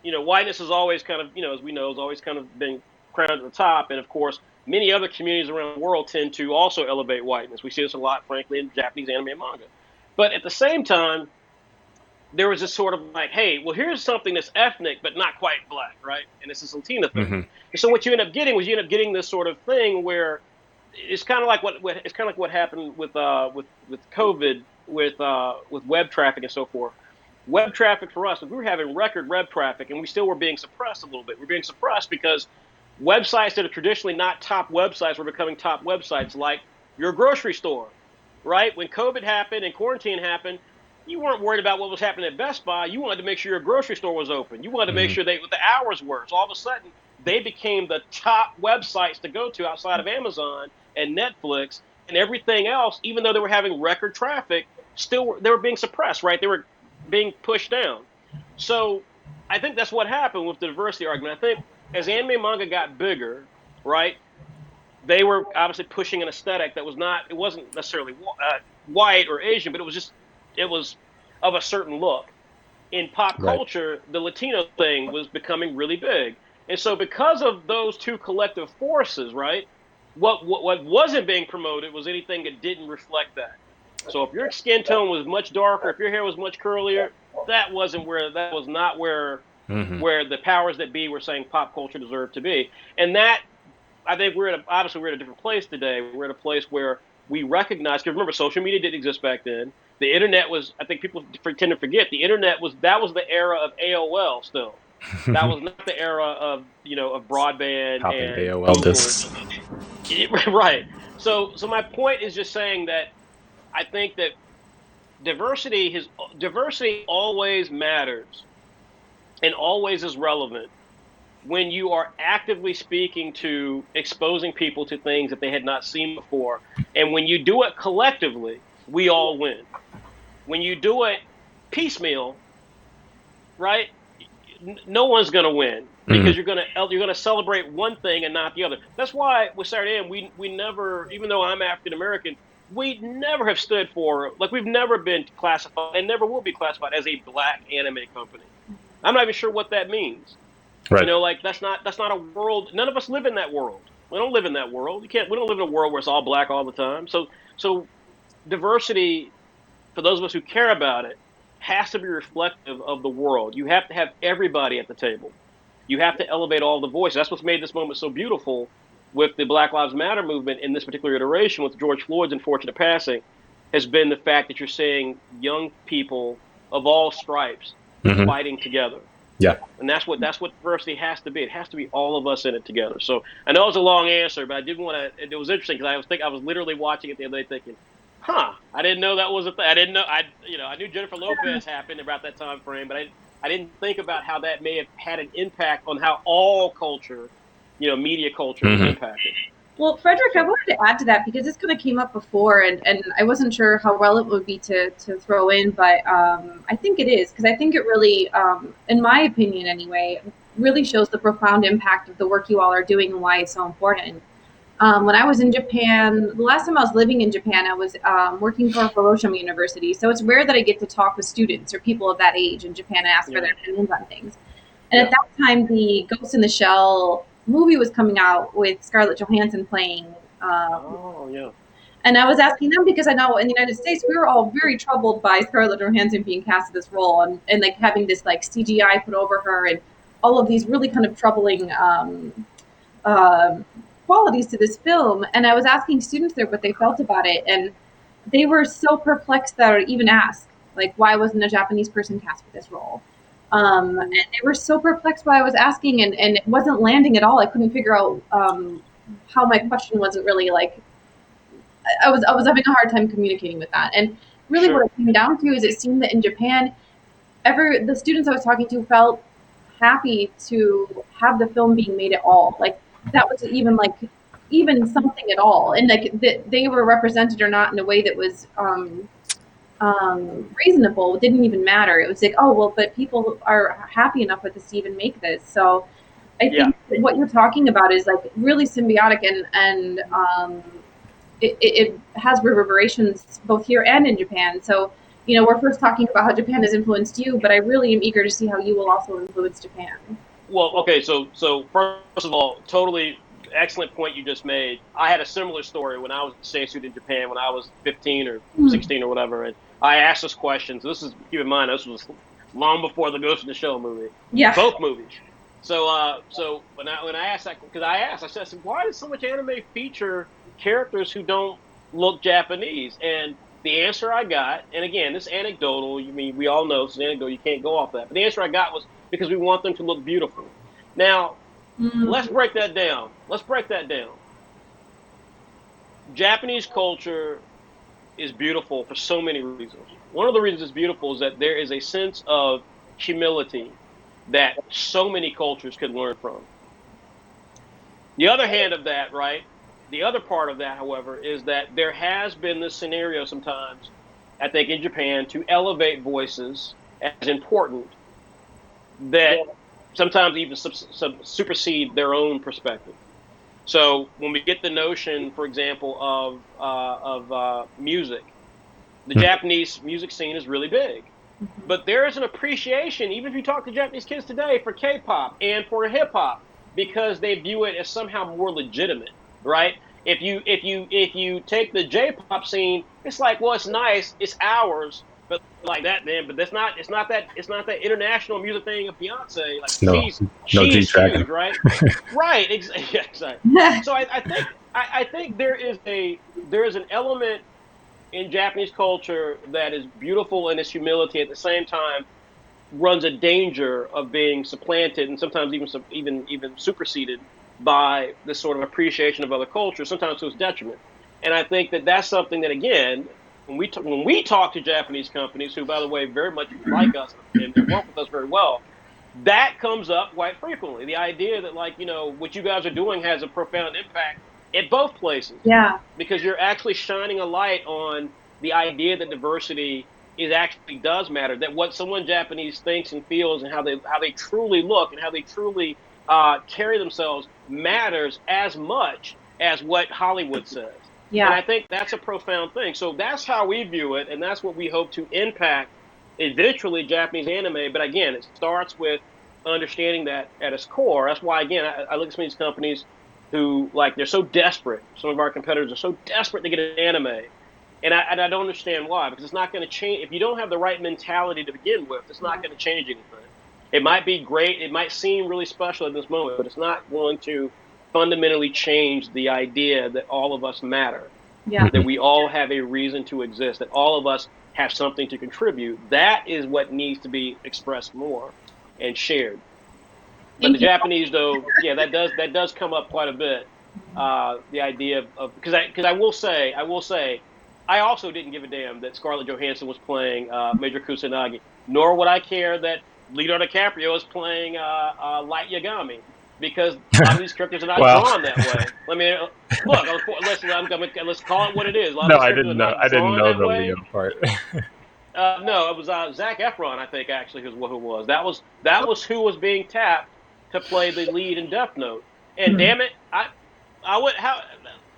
whiteness is always kind of, as we know, has always kind of been crowned at the top. And of course, many other communities around the world tend to also elevate whiteness. We see this a lot, frankly, in Japanese anime and manga. But at the same time, there was this sort of like, hey, well, here's something that's ethnic but not quite black, right? And it's this Latina thing.
Mm-hmm.
And so what you end up getting this sort of thing where it's kind of like what happened with COVID with web traffic and so forth. Web traffic for us, we were having record web traffic, and we still were being suppressed a little bit. We're being suppressed because websites that are traditionally not top websites were becoming top websites, like your grocery store, right? When COVID happened and quarantine happened, you weren't worried about what was happening at Best Buy. You wanted to make sure your grocery store was open. You wanted to make
Mm-hmm.
sure what the hours were. So all of a sudden, they became the top websites to go to outside of Amazon and Netflix and everything else. Even though they were having record traffic, still they were being suppressed, right? They were being pushed down. So I think that's what happened with the diversity argument. I think as anime manga got bigger, right, they were obviously pushing an aesthetic that it wasn't necessarily white or Asian, but it was of a certain look. In pop
Right.
culture, the Latino thing was becoming really big. And so because of those two collective forces, right, what wasn't being promoted was anything that didn't reflect that. So if your skin tone was much darker, if your hair was much curlier, that was not where
Mm-hmm.
the powers that be were saying pop culture deserved to be. And that, I think obviously we're at a different place today. We're at a place where we recognize, because remember, social media didn't exist back then. The internet was, I think people tend to forget, that was the era of AOL still. That was not the era of broadband
Popping
and
AOL
Google.
discs.
Right. So my point is just saying that I think that diversity always matters and always is relevant when you are actively speaking to exposing people to things that they had not seen before. And when you do it collectively, we all win. When you do it piecemeal, right? No one's going to win because you're going to celebrate one thing and not the other. That's why with Saturday AM, we never, even though I'm African American, we never have stood for, like, we've never been classified and never will be classified as a black anime company. I'm not even sure what that means.
Right.
Like that's not a world. None of us live in that world. We don't live in that world. We don't live in a world where it's all black all the time. So diversity, for those of us who care about it, has to be reflective of the world. You have to have everybody at the table. You have to elevate all the voices. That's what's made this moment so beautiful with the Black Lives Matter movement in this particular iteration with George Floyd's unfortunate passing, has been the fact that you're seeing young people of all stripes
Mm-hmm.
fighting together.
Yeah.
And that's what diversity has to be. It has to be all of us in it together. So I know it was a long answer, but I did want to. It was interesting because I was literally watching it the other day, thinking, I didn't know that was a thing. I didn't know. I knew Jennifer Lopez happened about that time frame, but I didn't think about how that may have had an impact on how all culture, media culture was impacted.
Well, Frederick, I wanted to add to that because this kind of came up before, and I wasn't sure how relevant it would be to throw in, but I think it is, because I think it really, in my opinion anyway, really shows the profound impact of the work you all are doing and why it's so important. When I was in Japan, the last time I was living in Japan, I was working for Hiroshima University. So it's rare that I get to talk with students or people of that age in Japan and ask for their opinions on things. And at that time, the Ghost in the Shell movie was coming out with Scarlett Johansson playing.
Oh, yeah.
And I was asking them because I know in the United States we were all very troubled by Scarlett Johansson being cast in this role and like having this like CGI put over her and all of these really kind of troubling uh, qualities to this film. And I was asking students there what they felt about it, and they were so perplexed that I would even ask, like, why wasn't a Japanese person cast for this role? And they were so perplexed why I was asking, and it wasn't landing at all. I couldn't figure out how my question wasn't really like. I was having a hard time communicating with that. And really, what it came down to is it seemed that in Japan, the students I was talking to felt happy to have the film being made at all. Like that was even something at all, and like that they were represented or not in a way that was reasonable. It didn't even matter. It was like, oh well, but people are happy enough with this to even make this. So I think what you're talking about is like really symbiotic and it has reverberations both here and in Japan. So, you know, we're first talking about how Japan has influenced you, but I really am eager to see how you will also influence Japan.
Well, okay, so first of all, totally excellent point you just made. I had a similar story when I was a exchange student in Japan when I was 15 or 16 or whatever, and I asked this question. So this is, keep in mind, this was long before the Ghost in the Shell movie.
Yeah.
Both movies. So when I asked that, because I said, why does so much anime feature characters who don't look Japanese? And the answer I got, and again, this anecdotal, you mean we all know it's an anecdote, you can't go off that. But the answer I got was because we want them to look beautiful. Now, let's break that down. Japanese culture is beautiful for so many reasons. One of the reasons it's beautiful is that there is a sense of humility that so many cultures could learn from. The other hand of that, right? The other part of that, however, is that there has been this scenario sometimes, I think in Japan, to elevate voices as important that sometimes even supersede their own perspective. So when we get the notion, for example, of music, the Japanese music scene is really big. But there is an appreciation, even if you talk to Japanese kids today, for K-pop and for hip hop, because they view it as somehow more legitimate, right? If you take the J-pop scene, it's like, well, it's nice, it's ours, but like that, man. But it's not that international music thing of Beyonce. Like she's huge, right? Right, exactly. So I think there is an element in Japanese culture that is beautiful in its humility, at the same time runs a danger of being supplanted and sometimes even superseded by this sort of appreciation of other cultures, sometimes to its detriment. And I think that that's something that, again, when we talk to Japanese companies, who, by the way, very much like us and work with us very well, that comes up quite frequently. The idea that, like, you know, what you guys are doing has a profound impact at both places.
Yeah.
Because you're actually shining a light on the idea that diversity actually does matter. That what someone Japanese thinks and feels and how they truly look and how they truly carry themselves matters as much as what Hollywood says.
Yeah.
And I think that's a profound thing. So that's how we view it, and that's what we hope to impact eventually Japanese anime. But again, it starts with understanding that at its core. That's why, again, I look at some of these companies who, like, they're so desperate. Some of our competitors are so desperate to get an anime. And I don't understand why, because it's not going to change. If you don't have the right mentality to begin with, it's not going to change anything. It might be great. It might seem really special at this moment, but it's not going to fundamentally change the idea that all of us matter.
Yeah.
That we all have a reason to exist, that all of us have something to contribute. That is what needs to be expressed more and shared. But the Japanese, though, yeah, that does come up quite a bit. The idea of because I will say, I also didn't give a damn that Scarlett Johansson was playing Major Kusanagi, nor would I care that Leonardo DiCaprio is playing Light Yagami, because a lot of these characters are not drawn that way. I mean, look, let's call it what it is. A lot of these characters are not drawn that way.
Leo part.
No, it was Zac Efron, I think, actually, who was. That was who was being tapped to play the lead in Death Note. And damn it, I would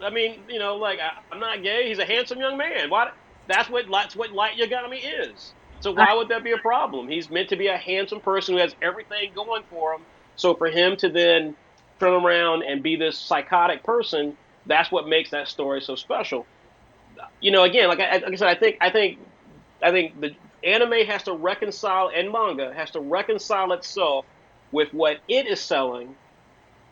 I mean, like I'm not gay. He's a handsome young man. Why? That's what Light Yagami is. So
I,
why would that be a problem? He's meant to be a handsome person who has everything going for him. So for him to then turn around and be this psychotic person, that's what makes that story so special. Again, like I said, I think the anime has to reconcile, and manga has to reconcile itself with what it is selling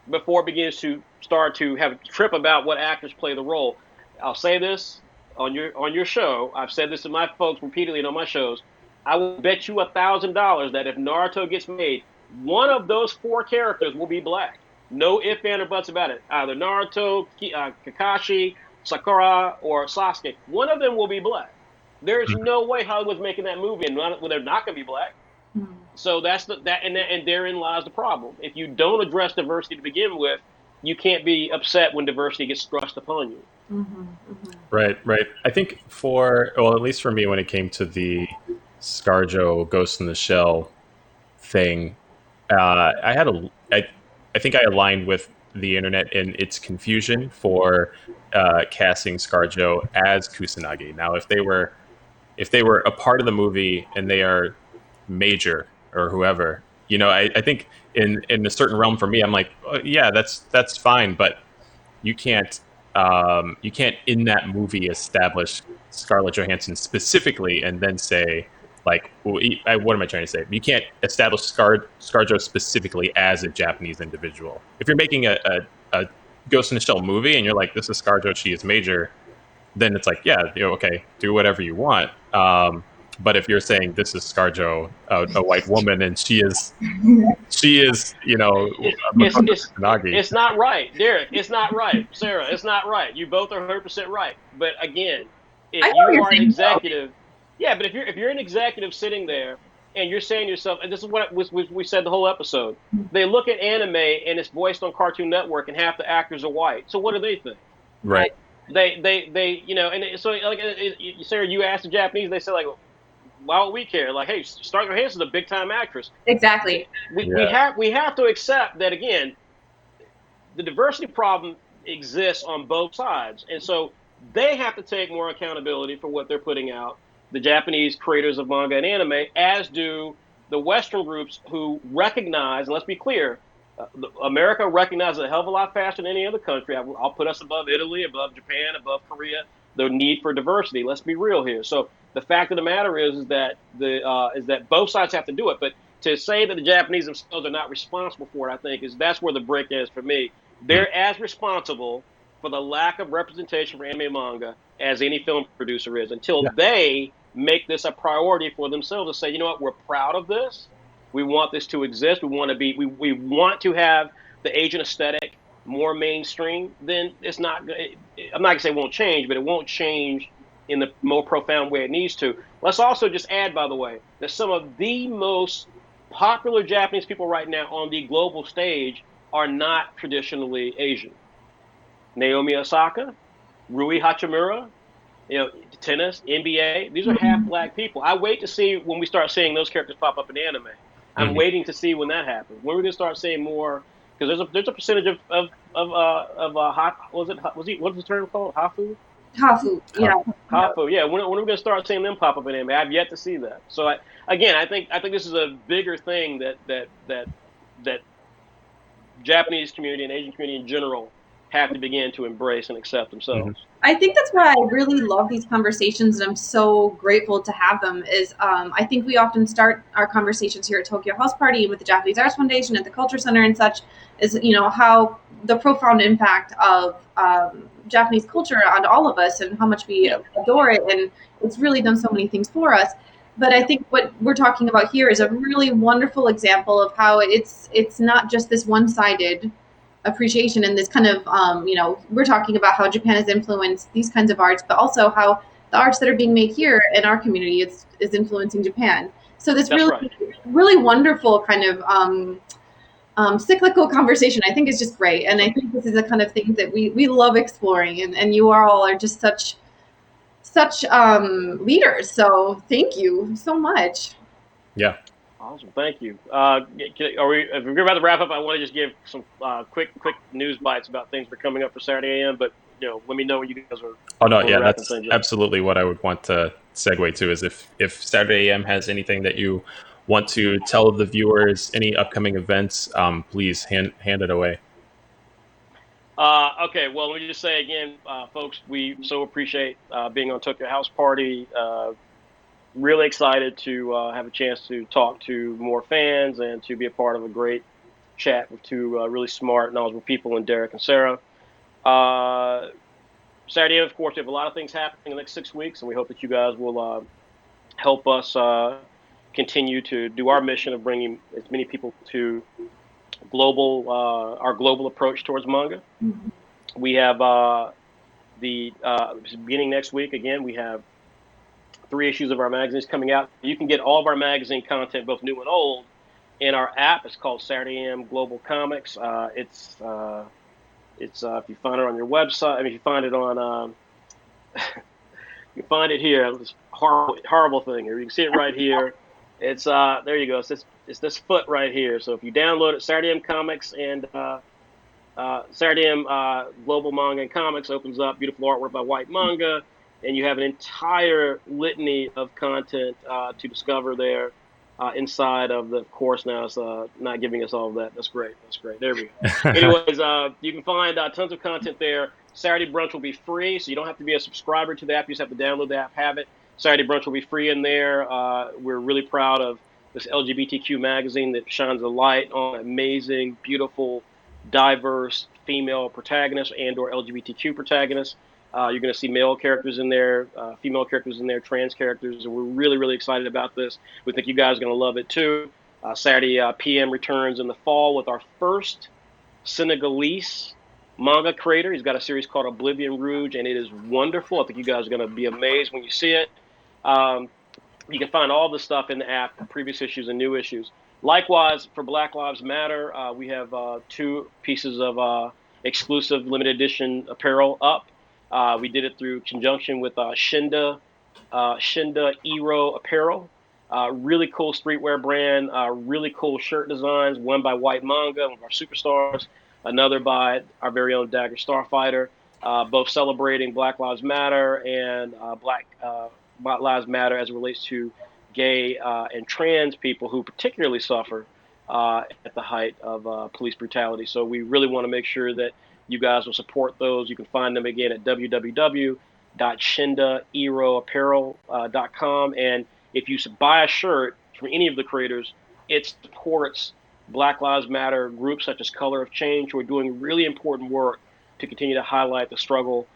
before it begins to start to have a trip about what actors play the role. I'll say this on your show. I've said this to my folks repeatedly on my shows. I will bet you $1,000 that if Naruto gets made, one of those four characters will be black. No ifs, ands, or buts about it. Either Naruto, Kakashi, Sakura, or Sasuke. One of them will be black. There's no way Hollywood's making that movie and they're not going to be black. So that's and therein lies the problem. If you don't address diversity to begin with, you can't be upset when diversity gets thrust upon you.
Right, right. I think at least for me, when it came to the ScarJo Ghost in the Shell thing, I think I aligned with the internet in its confusion for casting ScarJo as Kusanagi. Now, if they were a part of the movie and they are major or whoever, I think in a certain realm for me, I'm like, oh, yeah, that's fine, but you can't in that movie establish Scarlett Johansson specifically and then say like, what am I trying to say? You can't establish ScarJo specifically as a Japanese individual. If you're making a Ghost in the Shell movie and you're like, this is ScarJo, she is major, then it's like, yeah, okay, do whatever you want. But if you're saying this is ScarJo, a white woman, and she is,
It's
Makoto
it's
Kusanagi.
it's not right, Derek. It's not right, Sarah. It's not right. You both are 100% right. But again,
I
if
know what
you
you're
are an
saying.
executive, yeah. But if you're an executive sitting there and you're saying to yourself, and this is what we said the whole episode, they look at anime and it's voiced on Cartoon Network and half the actors are white. So what do they think?
Right.
And so like Sarah, you ask the Japanese, they say like, why would we care? Like, hey, Scarlett Johansson is a big time actress.
Exactly.
Yeah.
We have to accept that again. The diversity problem exists on both sides, and so they have to take more accountability for what they're putting out. The Japanese creators of manga and anime, as do the Western groups who recognize. And let's be clear, America recognizes a hell of a lot faster than any other country. I'll put us above Italy, above Japan, above Korea. The need for diversity. Let's be real here. So the fact of the matter is that both sides have to do it. But to say that the Japanese themselves are not responsible for it, I think that's where the break is for me. They're as responsible for the lack of representation for anime manga as any film producer is until
Yeah.
they make this a priority for themselves and say, you know what, we're proud of this. We want this to exist. We want to have the Asian aesthetic more mainstream. Then it's not. I'm not gonna say it won't change, but it won't change in the more profound way it needs to. Let's also just add, by the way, that some of the most popular Japanese people right now on the global stage are not traditionally Asian. Naomi Osaka, Rui Hachimura, tennis, NBA. These are half black people. I wait to see when we start seeing those characters pop up in anime. I'm
Mhm.
waiting to see when that happens. When we're gonna start seeing more, because there's a percentage what's the term called, hafu?
Hafu. Yeah.
Hafu, yeah. When are we gonna start seeing them pop up in anime? I've yet to see that. So I think this is a bigger thing that Japanese community and Asian community in general have to begin to embrace and accept
Mhm.
themselves.
I think that's why I really love these conversations, and I'm so grateful to have them. Is I think we often start our conversations here at Tokyo House Party with the Japanese Arts Foundation at the Culture Center and such. Is how the profound impact of Japanese culture on all of us and how much we
Yeah.
adore it, and it's really done so many things for us. But I think what we're talking about here is a really wonderful example of how it's not just this one-sided appreciation and this kind of we're talking about how Japan has influenced these kinds of arts, but also how the arts that are being made here in our community is influencing Japan. So this
That's
really
right.
really wonderful kind of cyclical conversation I think is just great, and I think this is the kind of thing that we love exploring, and you all are just such leaders. So thank you so much.
Yeah.
Awesome, thank you. If we're about to wrap up, I want to just give some quick news bites about things that are coming up for Saturday AM. But let me know when you guys are.
Oh no,
When
yeah,
we're wrapping
that's
things up.
absolutely what I would want to segue to is if Saturday AM has anything that you want to tell the viewers, any upcoming events, please hand it away.
Okay, well, let me just say again, folks, we so appreciate being on Tokyo House Party. Really excited to have a chance to talk to more fans and to be a part of a great chat with two really smart, knowledgeable people in Derek and Sarah. Uh, Saturday, of course, we have a lot of things happening in the next 6 weeks, and we hope that you guys will help us continue to do our mission of bringing as many people to our global approach towards manga. We have the beginning next week. Again, we have 3 issues of our magazines coming out. You can get all of our magazine content, both new and old, in our app. It's called Saturday AM Global Comics. It's if you find it on your website. I mean, if you find it on, you find it here. This horrible thing here. You can see it right here. It's there you go. It's this foot right here. So if you download it, Saturday AM Comics and Saturday AM Global Manga and Comics opens up. Beautiful artwork by White Manga, and you have an entire litany of content to discover there inside of the course. Now it's not giving us all of that. That's great. That's great. There we go. Anyways, you can find tons of content there. Saturday Brunch will be free, so you don't have to be a subscriber to the app. You just have to download the app, have it. Saturday Brunch will be free in there. We're really proud of this LGBTQ magazine that shines a light on amazing, beautiful, diverse female protagonists and or LGBTQ protagonists. You're going to see male characters in there, female characters in there, trans characters, and we're really, really excited about this. We think you guys are going to love it too. Saturday PM returns in the fall with our first Senegalese manga creator. He's got a series called Oblivion Rouge, and it is wonderful. I think you guys are going to be amazed when you see it. You can find all the stuff in the app, previous issues and new issues. Likewise, for Black Lives Matter, we have 2 pieces of exclusive limited edition apparel up. We did it through conjunction with Shinda Ero Apparel. Really cool streetwear brand, really cool shirt designs, one by White Manga, one of our superstars, another by our very own Dagger Starfighter, both celebrating Black Lives Matter and Black Lives Matter as it relates to gay and trans people who particularly suffer at the height of police brutality. So we really want to make sure that you guys will support those. You can find them again at www.shindaeroapparel.com. And if you buy a shirt from any of the creators, it supports Black Lives Matter groups such as Color of Change, who are doing really important work to continue to highlight the struggle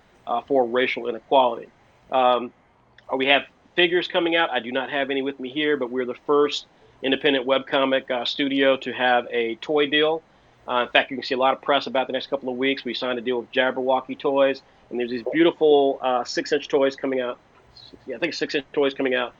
for racial inequality. We have figures coming out. I do not have any with me here, but we're the first independent webcomic studio to have a toy deal. In fact, you can see a lot of press about the next couple of weeks. We signed a deal with Jabberwocky Toys, and there's these beautiful 6-inch toys coming out. Yeah, I think 6-inch toys coming out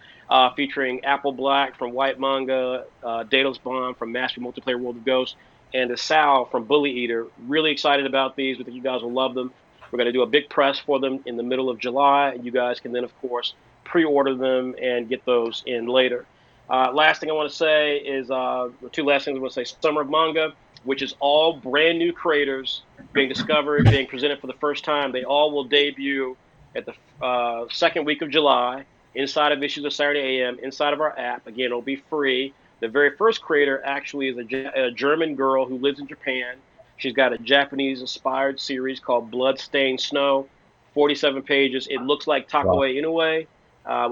featuring Apple Black from White Manga, Daedalus Bomb from Master Multiplayer World of Ghosts, and the Sal from Bully Eater. Really excited about these. We think you guys will love them. We're going to do a big press for them in the middle of July. You guys can then, of course, pre-order them and get those in later. Last thing I want to say is the 2 last things I want to say. Summer of Manga, which is all brand new creators being discovered, being presented for the first time. They all will debut at the second week of July inside of issues of Saturday AM, inside of our app. Again, it'll be free. The very first creator actually is a German girl who lives in Japan. She's got a Japanese-inspired series called Bloodstained Snow, 47 pages. It looks like Takaue Inoue,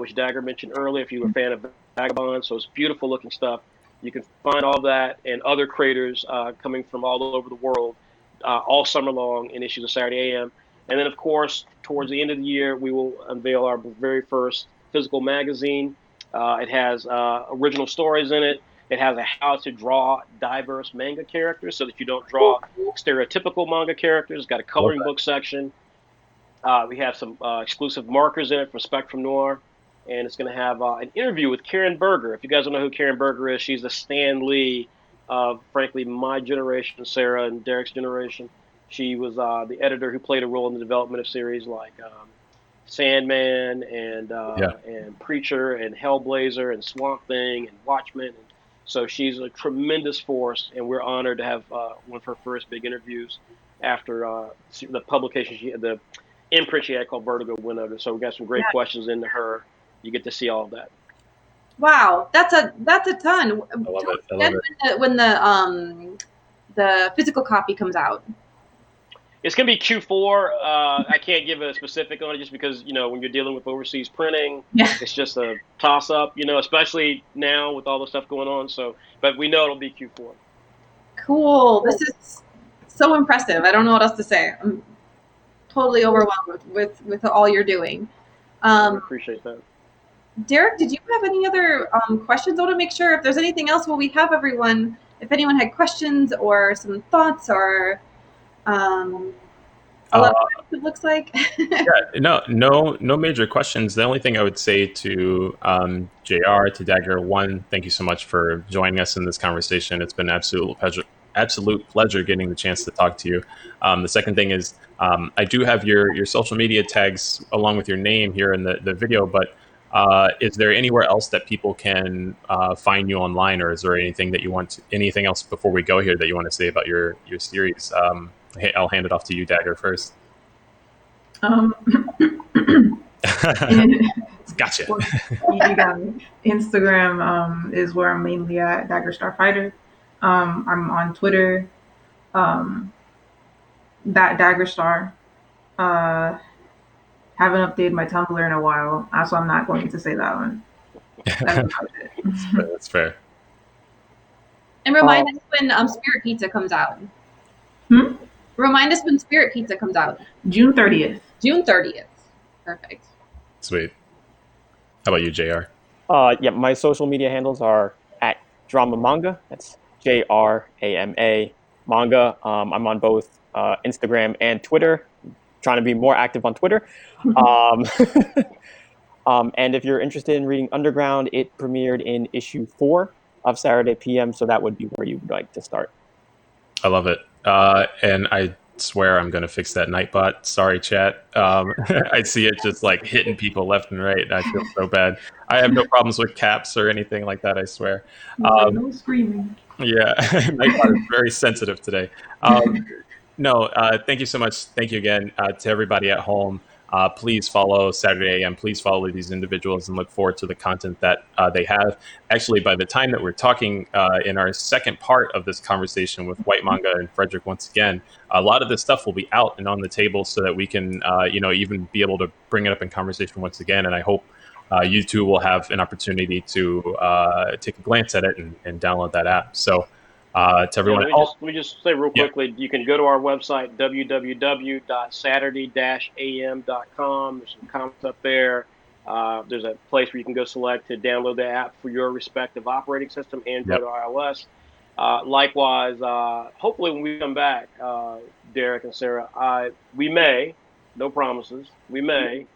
which Dagger mentioned earlier, if you were a fan of Vagabond. So it's beautiful-looking stuff. You can find all that and other creators coming from all over the world all summer long in issues of Saturday AM. And then, of course, towards the end of the year, we will unveil our very first physical magazine. It has original stories in it. It has a how to draw diverse manga characters so that you don't draw stereotypical manga characters. It's got a coloring book section. We have some exclusive markers in it from Spectrum Noir. And it's going to have an interview with Karen Berger. If you guys don't know who Karen Berger is, she's the Stan Lee of, frankly, my generation, Sarah and Derek's generation. She was the editor who played a role in the development of series like Sandman and Preacher and Hellblazer and Swamp Thing and Watchmen. And So she's a tremendous force, and we're honored to have one of her first big interviews after the publication the imprint she had called Vertigo went over. So we got some great questions into her. You get to see all of that.
Wow, that's a ton.
I love it. I love it.
When the physical copy comes out.
It's going to be Q4. I can't give a specific on it just because, when you're dealing with overseas printing, it's just a toss-up, especially now with all the stuff going on. So, but we know it'll be Q4.
Cool. This is so impressive. I don't know what else to say. I'm totally overwhelmed with all you're doing.
I appreciate that.
Derek, did you have any other questions? I want to make sure if there's anything else while we have everyone, if anyone had questions or some thoughts or a lot of it looks like.
No major questions. The only thing I would say to JR, to Dagger, one, thank you so much for joining us in this conversation. It's been an absolute pleasure getting the chance to talk to you. The second thing is I do have your social media tags along with your name here in the video, but is there anywhere else that people can find you online, or is there anything else before we go here that you want to say about your series? I'll hand it off to you, Dagger, first. Gotcha.
You got it. Instagram is where I'm mainly at, Dagger Starfighter. I'm on Twitter, that Dagger Star. Haven't updated my Tumblr in a while, so I'm not going to say that one. That's about it.
That's fair.
And remind us when Spirit Pizza comes out. Remind us when Spirit Pizza comes out.
June 30th.
June 30th. Perfect.
Sweet. How about you, JR?
Yeah, my social media handles are at Drama Manga. That's JRAMA Manga. I'm on both Instagram and Twitter. Trying to be more active on Twitter. And if you're interested in reading Underground, it premiered in issue 4 of Saturday PM, so that would be where you would like to start.
I love it. And I swear I'm going to fix that Nightbot. Sorry, chat. I see it just like hitting people left and right. And I feel so bad. I have no problems with caps or anything like that, I swear.
No screaming.
Yeah, Nightbot is very sensitive today. Thank you so much. Thank you again to everybody at home. Please follow Saturday AM. Please follow these individuals and look forward to the content that they have. Actually, by the time that we're talking in our second part of this conversation with White Manga and Frederick once again, a lot of this stuff will be out and on the table so that we can, even be able to bring it up in conversation once again. And I hope you two will have an opportunity to take a glance at it and download that app. So to everyone
let me just say real quickly, you can go to our website, www.saturday-am.com. There's some comments up there. There's a place where you can go select to download the app for your respective operating system, Android or iOS. Likewise, hopefully when we come back, Derek and Sarah, we may, no promises, we may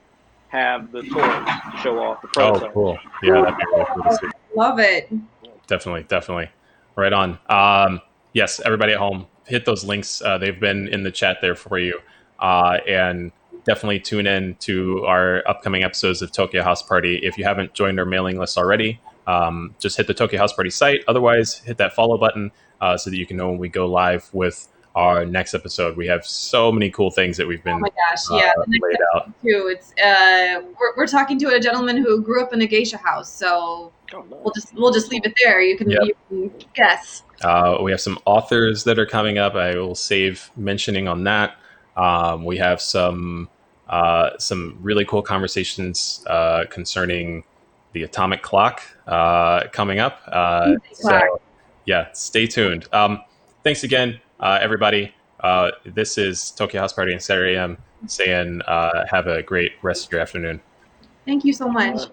have the toys to show off the prototype.
Oh, cool. Yeah, that'd be really cool to see.
Love it.
Definitely. Right on. Yes, everybody at home, hit those links. They've been in the chat there for you. And definitely tune in to our upcoming episodes of Tokyo House Party. If you haven't joined our mailing list already, just hit the Tokyo House Party site. Otherwise, hit that follow button so that you can know when we go live with our next episode. We have so many cool things that we've been
the next
out.
Too. It's we're talking to a gentleman who grew up in a geisha house, so we'll just leave it there. You can guess.
We have some authors that are coming up. I will save mentioning on that. We have some really cool conversations concerning the atomic clock coming up. Stay tuned. Thanks again, everybody. This is Tokyo House Party and Saturday AM saying have a great rest of your afternoon.
Thank you so much.